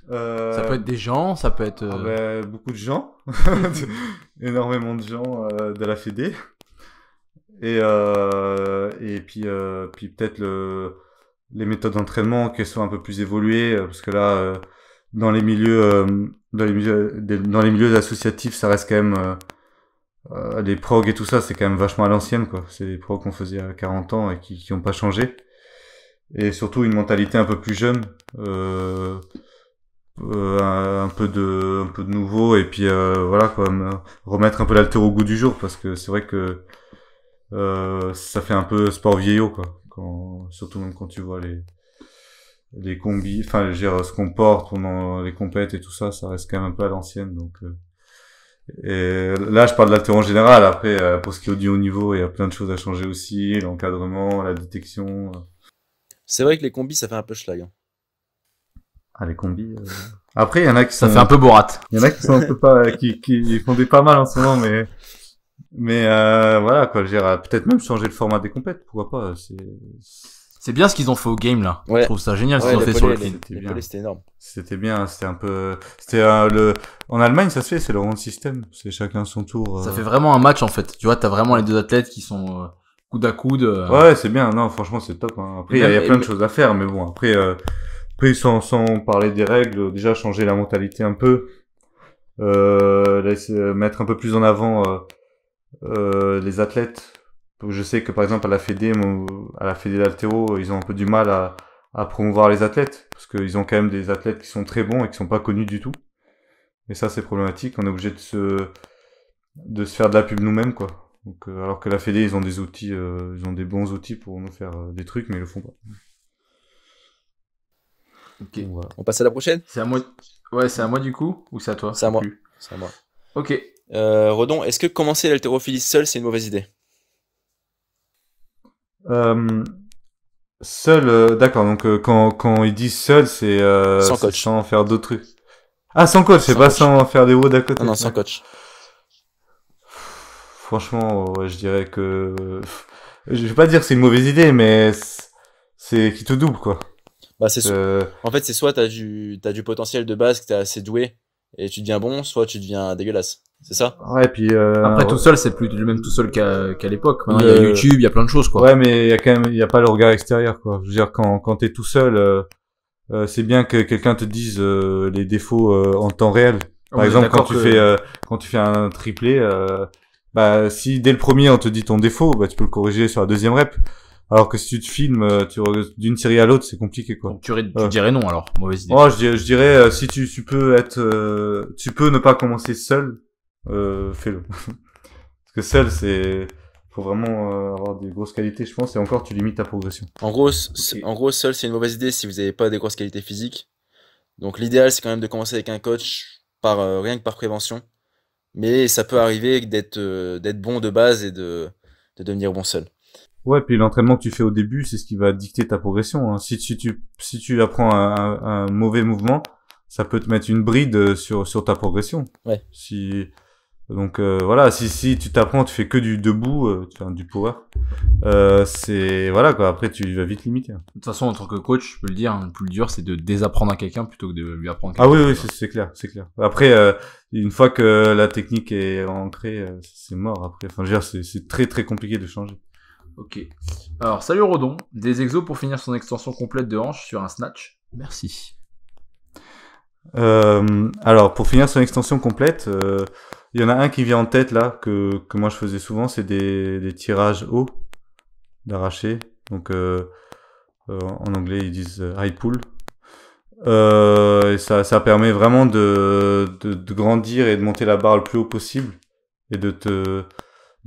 Ça peut être des gens, ça peut être... beaucoup de gens. Énormément de gens de la Fédé. Et puis peut-être les méthodes d'entraînement qu'elles soient un peu plus évoluées, parce que là dans les milieux associatifs, ça reste quand même les progs et tout ça, c'est quand même vachement à l'ancienne quoi. C'est les progs qu'on faisait à 40 ans et qui ont pas changé. Et surtout une mentalité un peu plus jeune, un peu de nouveau, et puis voilà quoi, remettre un peu l'haltéro au goût du jour, parce que c'est vrai que ça fait un peu sport vieillot quoi. Surtout même quand tu vois les combis, enfin, je veux dire, ce qu'on porte pendant les compètes et tout ça, ça reste quand même un peu à l'ancienne, donc, et là, je parle de l'haltéro en général. Après, pour ce qui est du haut niveau, il y a plein de choses à changer aussi, l'encadrement, la détection. C'est vrai que les combis, ça fait un peu schlag. Hein. Ah, les combis. Après, il y en a qui Ça sont, fait un peu Borat. il y en a qui sont un peu pas, qui font des pas mal en ce moment, mais voilà, quoi, je veux dire, peut-être même changer le format des compètes, pourquoi pas, C'est bien ce qu'ils ont fait au game là. Ouais. Je trouve ça génial ce Ouais, qu'ils ont fait sur le les clean. C'était les bien. pelés, c'était énorme. C'était bien, c'était un peu, c'était en Allemagne, ça se fait, c'est le round system, c'est chacun son tour. Ça fait vraiment un match en fait. Tu vois, t'as vraiment les deux athlètes qui sont coude à coude. Ouais, c'est bien, non, franchement, c'est top, hein. Après, Et il y a même- plein de choses à faire, mais bon, après, sans parler des règles, déjà changer la mentalité un peu, mettre un peu plus en avant, les athlètes. Je sais que par exemple à la Fédé d'haltéro, ils ont un peu du mal à promouvoir les athlètes parce qu'ils ont quand même des athlètes qui sont très bons et qui sont pas connus du tout. Et ça c'est problématique. On est obligé de se faire de la pub nous-mêmes quoi. Donc alors que la Fédé ils ont des outils, ils ont des bons outils pour nous faire des trucs, mais ils le font pas. Ok. Donc, voilà. On passe à la prochaine? C'est à moi. Ouais, c'est à moi du coup ou c'est à toi? C'est à moi. Plus. C'est à moi. Ok. Redon, est-ce que commencer l'haltérophilie seul, c'est une mauvaise idée? Seul, d'accord. Donc quand ils disent seul, c'est Sans c'est coach. sans faire d'autres trucs. Ah, sans coach, c'est Sans pas coach. sans faire des WOD à côté. Non, non, sans coach. Franchement, ouais, je dirais que je vais pas dire que c'est une mauvaise idée, mais c'est qui te double quoi. Bah, c'est Euh, En fait, c'est soit t'as du potentiel de base, que t'es assez doué, et tu deviens bon, soit tu deviens dégueulasse. C'est ça? ouais, puis Après tout seul, c'est plus le même tout seul qu'à l'époque. Maintenant, il y a Le- YouTube, il y a plein de choses quoi. ouais, mais il y a pas le regard extérieur quoi. Je veux dire quand t'es tout seul, c'est bien que quelqu'un te dise les défauts en temps réel. Par On est exemple, d'accord que- quand tu fais un triplé, bah si dès le premier on te dit ton défaut, bah tu peux le corriger sur la deuxième rep. Alors que si tu te filmes, d'une série à l'autre, c'est compliqué quoi. Donc, tu dirais non alors, mauvaise idée. Oh, je dirais si tu peux tu peux ne pas commencer seul, fais-le. Parce que seul, faut vraiment avoir des grosses qualités, je pense, et encore tu limites ta progression. En gros, Ok. en gros, seul, c'est une mauvaise idée si vous n'avez pas des grosses qualités physiques. Donc, l'idéal, c'est quand même de commencer avec un coach rien que par prévention. Mais ça peut arriver d'être bon de base et de devenir bon seul. Ouais, puis l'entraînement que tu fais au début, c'est ce qui va dicter ta progression. Hein. Si tu apprends un mauvais mouvement, ça peut te mettre une bride sur ta progression. Ouais. Donc voilà, si tu t'apprends, tu fais que du debout, enfin, du power, c'est voilà quoi. Après, tu vas vite limiter. De toute façon, en tant que coach, je peux le dire, hein, le plus dur, c'est de désapprendre à quelqu'un plutôt que de lui apprendre. Ah oui, quelque oui, chose. c'est clair, c'est clair. Après, une fois que la technique est ancrée, c'est mort. Après, enfin, je veux dire, c'est très très compliqué de changer. Ok. Alors, salut Rodon. Des exos pour finir son extension complète de hanche sur un snatch. Merci. Alors, pour finir son extension complète, il y en a un qui vient en tête là que moi je faisais souvent, c'est des tirages hauts d'arraché. Donc en anglais ils disent high pull. Et ça permet vraiment de grandir et de monter la barre le plus haut possible et de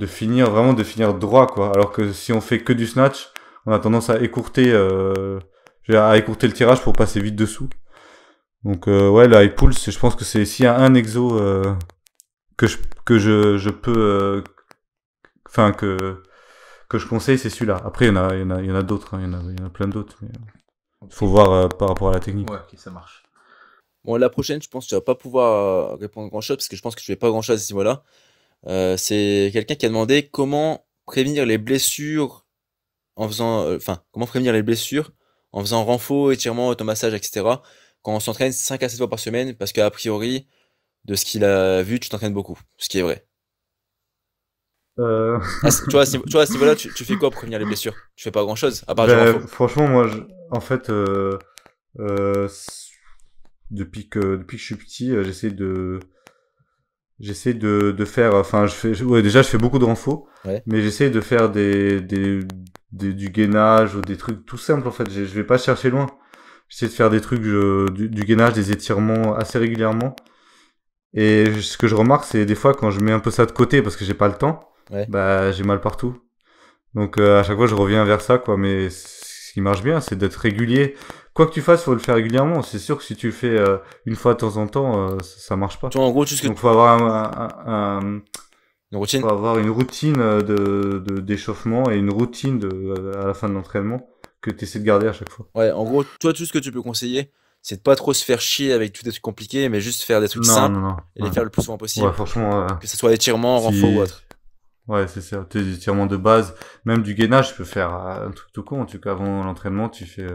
finir droit quoi. Alors que si on fait que du snatch, on a tendance à écourter le tirage pour passer vite dessous. Donc ouais, le high pull, je pense que c'est s'il y a un exo que je peux enfin que je conseille, c'est celui-là. Après il y en a d'autres, hein. Il y en a plein d'autres, mais faut voir par rapport à la technique. Ouais, ok, ça marche. Bon, la prochaine, je pense que tu vas pas pouvoir répondre grand-chose parce que je pense que tu fais pas grand-chose à ce niveau-là. C'est quelqu'un qui a demandé comment prévenir les blessures en faisant, comment prévenir les blessures en faisant renfo, étirement, automassage, etc. Quand on s'entraîne 5 à 7 fois par semaine, parce qu'a priori, de ce qu'il a vu, tu t'entraînes beaucoup, ce qui est vrai. Tu vois, à ce niveau-là, tu fais quoi pour prévenir les blessures? Tu fais pas grand-chose, à part du renfo. Franchement, moi, en fait, depuis que je suis petit, j'essaie de faire, enfin, déjà, je fais beaucoup de renfo, Ouais. mais j'essaie de faire du gainage ou des trucs tout simples, en fait. Je vais pas chercher loin. J'essaie de faire des trucs, du gainage, des étirements assez régulièrement. Et ce que je remarque, c'est des fois quand je mets un peu ça de côté parce que j'ai pas le temps, Ouais. bah, j'ai mal partout. Donc à chaque fois je reviens vers ça quoi, mais ce qui marche bien c'est d'être régulier. Quoi que tu fasses, faut le faire régulièrement. C'est sûr que si tu le fais une fois de temps en temps, ça marche pas. Tu vois, en gros, tout ce que Donc faut avoir une routine. faut avoir une routine d'échauffement et une routine à la fin de l'entraînement que tu essaies de garder à chaque fois. Ouais, en gros, toi, tout ce que tu peux conseiller, c'est de pas trop se faire chier avec tous des trucs compliqués, mais juste faire des trucs simples Non. et les Ouais. faire le plus souvent possible. Ouais, franchement, Que ce soit étirement, si- renfort ou autre. ouais, c'est ça. Tes étirements de base, même du gainage, tu peux faire un truc tout con. En tout cas, avant l'entraînement, tu fais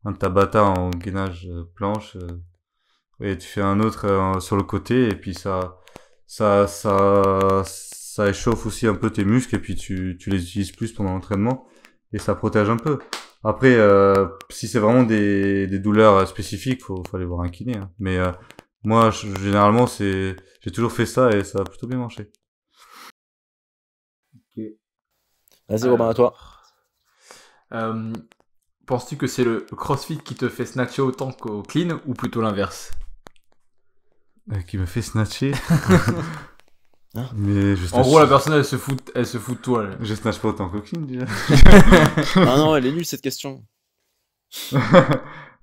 un tabata en gainage planche et tu fais un autre sur le côté et puis ça échauffe aussi un peu tes muscles et puis tu les utilises plus pendant l'entraînement et ça protège un peu. Après, si c'est vraiment des douleurs spécifiques, faut aller voir un kiné. Hein. Mais moi, généralement, j'ai toujours fait ça et ça a plutôt bien marché. Vas-y, Robin, à toi. Penses-tu que c'est le CrossFit qui te fait snatcher autant qu'au clean ou plutôt l'inverse? Qui me fait snatcher. Hein Mais je En snatch, gros, la personne, elle se fout de toi. Là. je snatch pas autant que Clean, déjà. Ah non, elle est nulle cette question.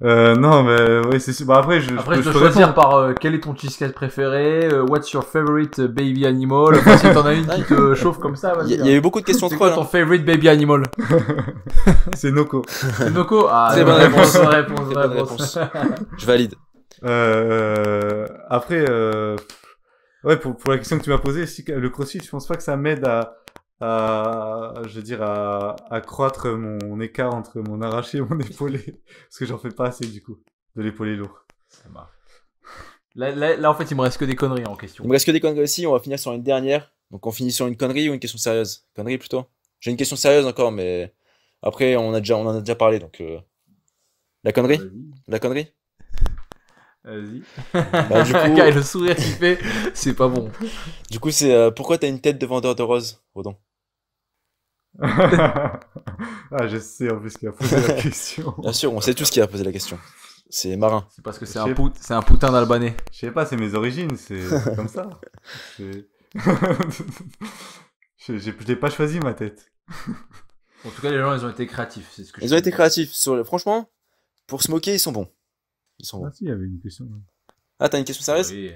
Non, mais oui, c'est sûr. Bah après, Après, je peux dois choisir répondre. par quel est ton cheesecake préféré, what's your favorite baby animal. Enfin, si t'en as une qui te chauffe comme ça, Il vas-y. y a eu beaucoup de questions C'est trolls. quoi ton Hein. favorite baby animal? C'est Noko. C'est Noko? Ah, Très bonne réponse. Bonne réponse, Très bonne bonne réponse. Je valide. Après, ouais, pour la question que tu m'as posée, si, le CrossFit, je pense pas que ça m'aide je veux dire, à accroître mon écart entre mon arraché et mon épaulé. Parce que j'en fais pas assez, du coup, de l'épaulé lourd. Ça marche. Là, en fait, il me reste que des conneries en question. Il me reste que des conneries aussi, on va finir sur une dernière. Donc on finit sur une connerie ou une question sérieuse? Connerie plutôt. J'ai une question sérieuse encore, mais après on en a déjà parlé, donc la connerie? Vas-y. La connerie? Vas-y. Bah, du coup- Car le sourire qu'il fait, c'est pas bon. Du coup, c'est pourquoi t'as une tête de vendeur de roses, Rodon? Ah, je sais en plus qui a posé la question. Bien sûr, on sait tous qui a posé la question. C'est Marin. C'est parce que Je c'est sais- c'est un putain d'Albanais. Je sais pas, c'est mes origines, c'est comme ça. C'est- je l'ai pas choisi ma tête. En tout cas, les gens, ils ont été créatifs. C'est ce que Ils ont été créatifs. Franchement, pour se moquer, ils sont bons. Ils sont bons. Ah si, il y avait une question. Ah, t'as une question sérieuse? Oui.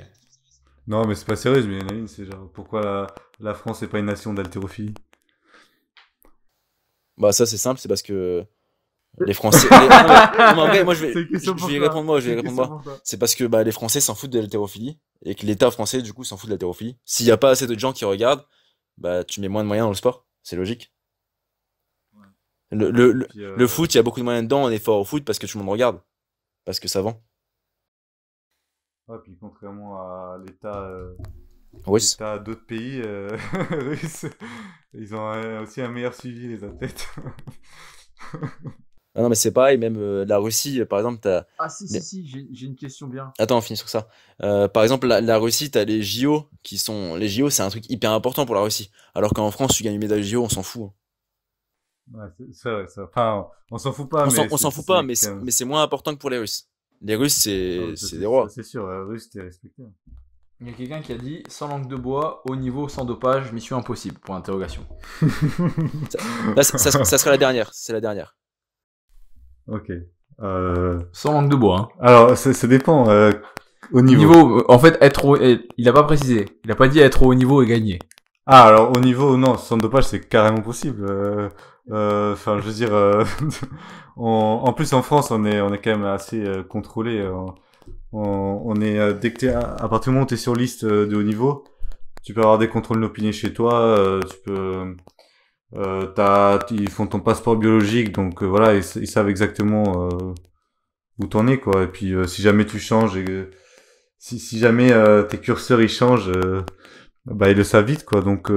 Non, mais c'est pas sérieux, mais il y en a une, c'est genre, pourquoi la France est pas une nation d'haltérophilie? Bah ça c'est simple, c'est parce que les Français. Non, mais en vrai, moi je C'est une question vais pour y toi. répondre moi. Je vais y C'est une répondre question moi. pour toi. C'est parce que bah, les Français s'en foutent de l'haltérophilie et que l'État français du coup s'en fout de l'haltérophilie. S'il y a pas assez de gens qui regardent, bah tu mets moins de moyens dans le sport. C'est logique. Puis, Le foot, il y a beaucoup de moyens dedans. On est fort au foot parce que tout le monde regarde, parce que ça vend. Ouais, puis contrairement à l'État, Russe. l'État d'autres pays russes, ils ont aussi un meilleur suivi les athlètes. Ah non mais c'est pareil. Même la Russie, par exemple, t'as. Ah si, Mais- si, j'ai une question bien. Attends, on finit sur ça. Par exemple, la Russie, t'as les JO qui sont. Les JO, c'est un truc hyper important pour la Russie. Alors qu'en France, tu gagnes une médaille JO, on s'en fout. Hein. Ouais, c'est vrai, ça. Enfin, on s'en fout pas, On s'en fout pas, mais c'est moins important que pour les Russes. Les Russes, c'est des rois. C'est sûr, russe, t'es respecté. Il y a quelqu'un qui a dit sans langue de bois, haut niveau, sans dopage, mission impossible. Point d'interrogation. Là, ça sera la dernière. C'est la dernière. Ok. Sans langue de bois. Hein. Alors, ça dépend. Au niveau. Niveau, en fait, il a pas précisé. Il a pas dit être au haut niveau et gagner. Ah, alors au niveau, non, sans dopage, c'est carrément possible. Enfin, je veux dire, en plus en France, on est quand même assez contrôlé. On est dès que à partir du moment où t'es sur liste de haut niveau, tu peux avoir des contrôles d'opinion chez toi. Tu peux, ils font ton passeport biologique, donc voilà, ils savent exactement où t'en es, quoi. Et puis si jamais tu changes, si jamais tes curseurs ils changent. Bah ils le savent vite quoi, donc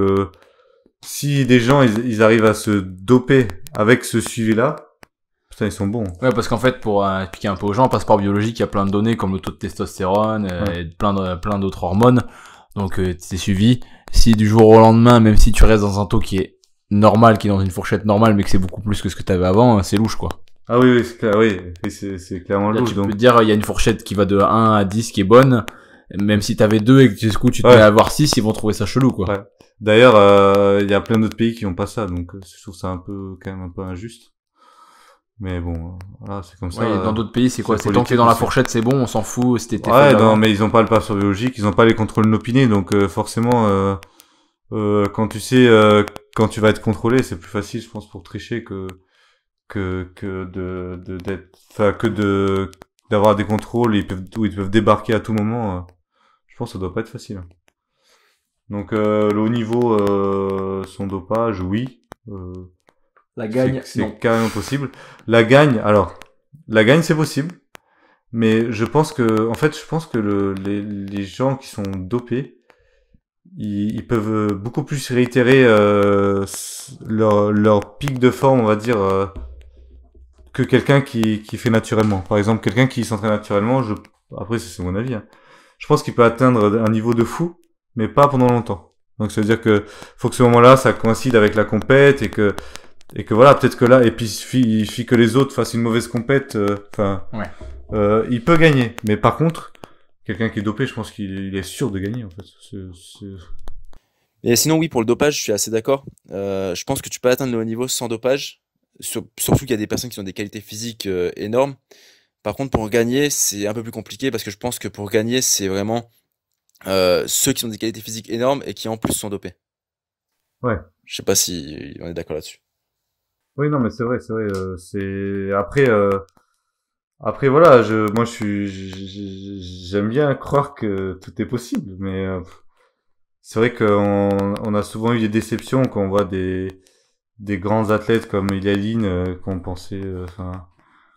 si des gens ils arrivent à se doper avec ce suivi là, putain ils sont bons. Ouais, parce qu'en fait, pour expliquer un peu aux gens, passeport biologique, il y a plein de données comme le taux de testostérone, et plein d'autres hormones. Donc, c'est suivi. Si du jour au lendemain, même si tu restes dans un taux qui est normal, qui est dans une fourchette normale, mais que c'est beaucoup plus que ce que t'avais avant, c'est louche, quoi. Ah oui c'est clair, oui c'est clairement Là, louche tu donc. peux te dire, il y a une fourchette qui va de 1 à 10 qui est bonne. Même si t'avais 2 et que du coup tu te Ouais. mets à avoir 6, ils vont trouver ça chelou, quoi. Ouais. D'ailleurs, il y a plein d'autres pays qui ont pas ça, donc je trouve ça quand même un peu injuste. Mais bon, voilà, c'est comme ça. Ouais, et dans d'autres pays, c'est quoi? c'est C'est tant que t'es dans la politique aussi. fourchette, c'est bon, on s'en fout, c'était fait Ouais, non, d'avant. mais ils ont pas le passeport biologique, ils ont pas les contrôles inopinés, donc forcément, quand tu sais, quand tu vas être contrôlé, c'est plus facile, je pense, pour tricher que d'avoir des contrôles où ils peuvent débarquer à tout moment. Je pense que ça doit pas être facile. Donc le haut niveau, son dopage, oui. La C'est carrément possible. La gagne c'est possible. Mais je pense que les gens qui sont dopés, ils peuvent beaucoup plus réitérer leur pic de forme, on va dire, que quelqu'un qui fait naturellement. Par exemple, quelqu'un qui s'entraîne naturellement, après ça, c'est mon avis, hein. Je pense qu'il peut atteindre un niveau de fou, mais pas pendant longtemps. Donc ça veut dire que faut que ce moment-là, ça coïncide avec la compète et que voilà, peut-être que là, et puis il suffit que les autres fassent une mauvaise compète, Ouais. il peut gagner. Mais par contre, quelqu'un qui est dopé, je pense qu'il est sûr de gagner, en fait. Et sinon, oui, pour le dopage, je suis assez d'accord. Je pense que tu peux atteindre le haut niveau sans dopage, surtout qu'il y a des personnes qui ont des qualités physiques énormes. Par contre, pour gagner, c'est un peu plus compliqué parce que je pense que pour gagner, c'est vraiment ceux qui ont des qualités physiques énormes et qui en plus sont dopés. Ouais. Je sais pas si on est d'accord là-dessus. Oui, non, mais c'est vrai, après, voilà, moi, j'aime bien croire que tout est possible, mais c'est vrai qu'on a souvent eu des déceptions quand on voit des grands athlètes comme Ilaline, qu'on pensait,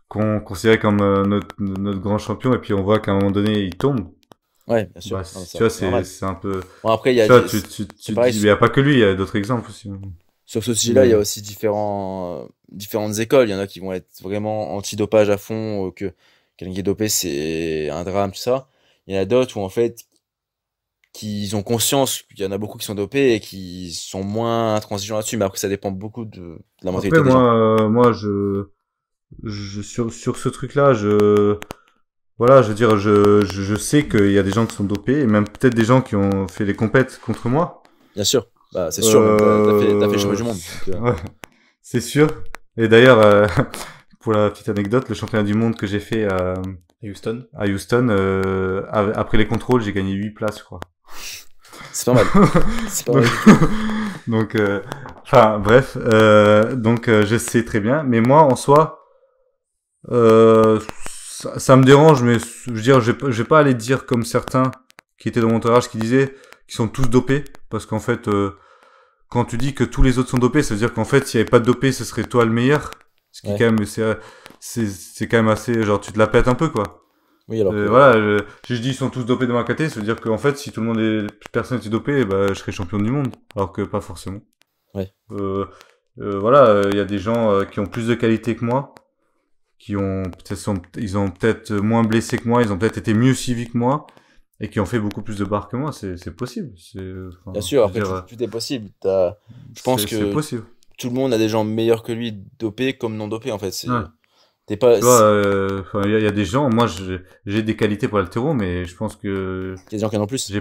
qu'on considérait comme notre grand champion, et puis on voit qu'à un moment donné, il tombe. Ouais, bien sûr. Bah, Non, tu vois, c'est normal. c'est un peu, Bon, après, il y a tu vois, c'est tu te pareil. dis, mais il y a pas que lui, il y a d'autres exemples aussi. Sur ce sujet-là, il y a Mais, aussi différentes écoles. Il y en a qui vont être vraiment anti-dopage à fond, que quelqu'un qui est dopé, c'est un drame, tout ça. Il y en a d'autres où, en fait, qui ont conscience qu'il y en a beaucoup qui sont dopés et qui sont moins intransigeants là-dessus. Mais après, ça dépend beaucoup de la après, mentalité des gens. moi, sur ce truc-là, voilà, je veux dire, je sais qu'il y a des gens qui sont dopés, et même peut-être des gens qui ont fait les compètes contre moi. Bien sûr. Bah, c'est sûr, même, t'as fait le championnat du monde. Donc, Ouais, c'est sûr. Et d'ailleurs, pour la petite anecdote, le championnat du monde que j'ai fait Houston. à Houston, après les contrôles, j'ai gagné 8 places, je crois. c'est pas mal. C'est pas mal. Donc, enfin, bref, je sais très bien. Mais moi, en soi, ça me dérange, mais je veux dire, je vais pas aller dire comme certains qui étaient dans mon entourage qui disaient qu'ils sont tous dopés, parce qu'en fait, quand tu dis que tous les autres sont dopés, ça veut dire qu'en fait, s'il y avait pas de dopé, ce serait toi le meilleur. Ce qui Ouais. quand même, c'est quand même assez, genre, tu te la pètes un peu, quoi. Oui, alors que, Voilà, si je dis ils sont tous dopés de ma caté, ça veut dire qu'en fait, si tout le monde personne était dopé, bah, je serais champion du monde. Alors que pas forcément. Ouais. Voilà, il y a des gens qui ont plus de qualité que moi, ils ont peut-être moins blessé que moi, ils ont peut-être été mieux suivis que moi, et qui ont fait beaucoup plus de barres que moi. C'est possible. bien sûr, je après, veux dire, tout est possible. Je pense c'est que possible. tout le monde a des gens meilleurs que lui, dopés comme non dopés, en fait. Ouais. T'es pas, Tu vois, il y a des gens, moi, j'ai des qualités pour l'haltéro, mais je pense que il y a des gens qui en ont plus.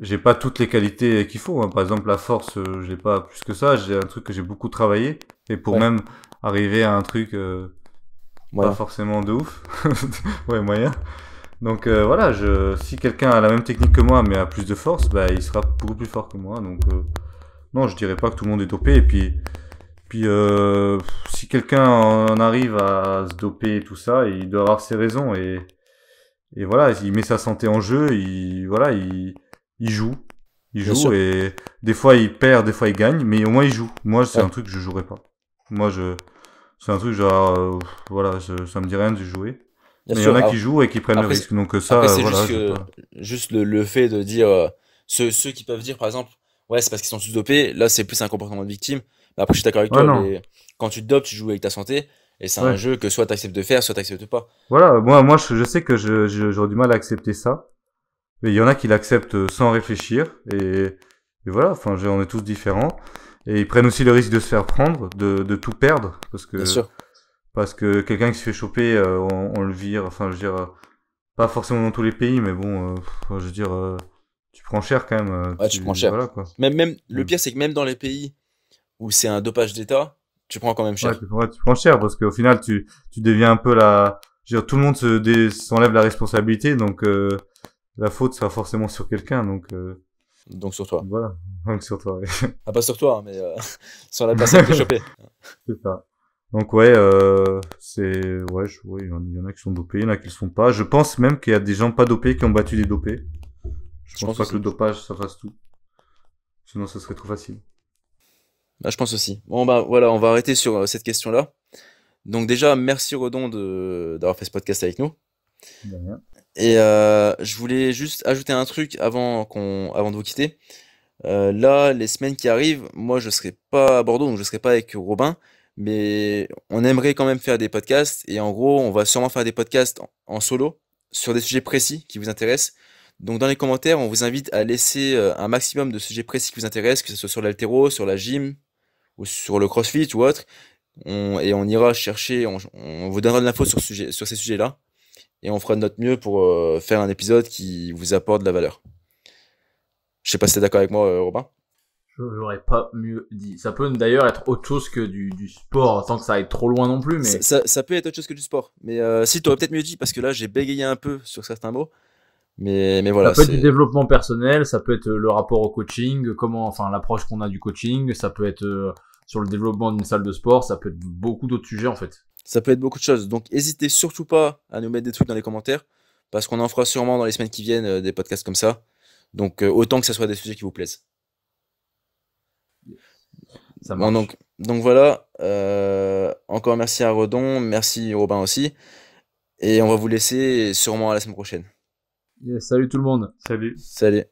j'ai pas toutes les qualités qu'il faut, hein. Par exemple, la force, j'ai pas plus que ça. J'ai un truc que j'ai beaucoup travaillé, et pour Ouais. même arriver à un truc Moyen. pas forcément de ouf, ouais, moyen. Donc voilà, si quelqu'un a la même technique que moi, mais a plus de force, bah il sera beaucoup plus fort que moi. Donc non, je dirais pas que tout le monde est dopé. Et puis si quelqu'un en arrive à se doper et tout ça, il doit avoir ses raisons, et voilà, il met sa santé en jeu, il joue. Il Bien joue, sûr. et des fois il perd, des fois il gagne, mais au moins il joue. Moi, c'est Ouais. un truc que je jouerais pas. Moi, c'est un truc genre, voilà, ça me dit rien de jouer. Bien Mais il y sûr. en a Alors, qui jouent et qui prennent le après, risque. Donc ça, après, c'est voilà, juste je sais que, pas. juste le fait de dire, ceux qui peuvent dire, par exemple, ouais, c'est parce qu'ils sont tous dopés, là, c'est plus un comportement de victime. Mais après, je suis d'accord avec Ouais, toi, non. quand tu te dopes, tu joues avec ta santé, et c'est un Ouais. jeu que soit t'acceptes de faire, soit t'acceptes pas. Voilà, moi, je sais que j'aurais du mal à accepter ça. Mais il y en a qui l'acceptent sans réfléchir. Et voilà, enfin, on est tous différents. Et ils prennent aussi le risque de se faire prendre, de tout perdre. Bien sûr. Parce que quelqu'un qui se fait choper, on le vire. Enfin, je veux dire, Pas forcément dans tous les pays, mais bon, je veux dire, tu prends cher quand même. Ouais, tu prends cher. Voilà quoi. Même, le Ouais, pire, c'est que même dans les pays où c'est un dopage d'État, tu prends quand même ouais, cher. tu prends cher parce qu'au final, tu deviens un peu la. Je veux dire, tout le monde s'enlève la responsabilité, donc la faute sera forcément sur quelqu'un, donc Donc sur toi. voilà. Donc sur toi, ouais. Ah, pas sur toi, hein, mais sur la personne qui est chopée. C'est ça. Donc ouais, ouais, il y en a qui sont dopés, il y en a qui le sont pas. Je pense même qu'il y a des gens pas dopés qui ont battu des dopés. Je Je pense pense pas que aussi. le dopage ça fasse tout. Sinon, ça serait trop facile. Bah, je pense aussi. Bon, bah voilà, on va arrêter sur cette question-là. Donc déjà, merci Redon d'avoir fait ce podcast avec nous. De rien. Et je voulais juste ajouter un truc avant de vous quitter. Là, les semaines qui arrivent, moi je serai pas à Bordeaux, donc je serai pas avec Robin, mais on aimerait quand même faire des podcasts. Et en gros, on va sûrement faire des podcasts en solo sur des sujets précis qui vous intéressent. Donc dans les commentaires, on vous invite à laisser un maximum de sujets précis qui vous intéressent, que ce soit sur l'haltéro, sur la gym ou sur le CrossFit ou autre. Et on ira chercher, on vous donnera de l'info sur ces sujets-là. Et on fera de notre mieux pour faire un épisode qui vous apporte de la valeur. Je sais pas si t'es d'accord avec moi, Robin. J'aurais pas mieux dit. Ça peut d'ailleurs être autre chose que du sport, sans que ça aille trop loin non plus, mais Ça peut être autre chose que du sport. Mais si, t'aurais peut-être mieux dit, parce que là, j'ai bégayé un peu sur certains mots. Mais ça voilà, peut être du c'est. développement personnel, ça peut être le rapport au coaching, enfin l'approche qu'on a du coaching, ça peut être sur le développement d'une salle de sport, ça peut être beaucoup d'autres sujets en fait. Ça peut être beaucoup de choses. Donc, n'hésitez surtout pas à nous mettre des trucs dans les commentaires, parce qu'on en fera sûrement dans les semaines qui viennent des podcasts comme ça. Donc, autant que ça soit des sujets qui vous plaisent. Ça Bon, marche. donc voilà. Encore merci à Redon, merci Robin aussi. Et on va vous laisser sûrement à la semaine prochaine. Yes, salut tout le monde. Salut. Salut.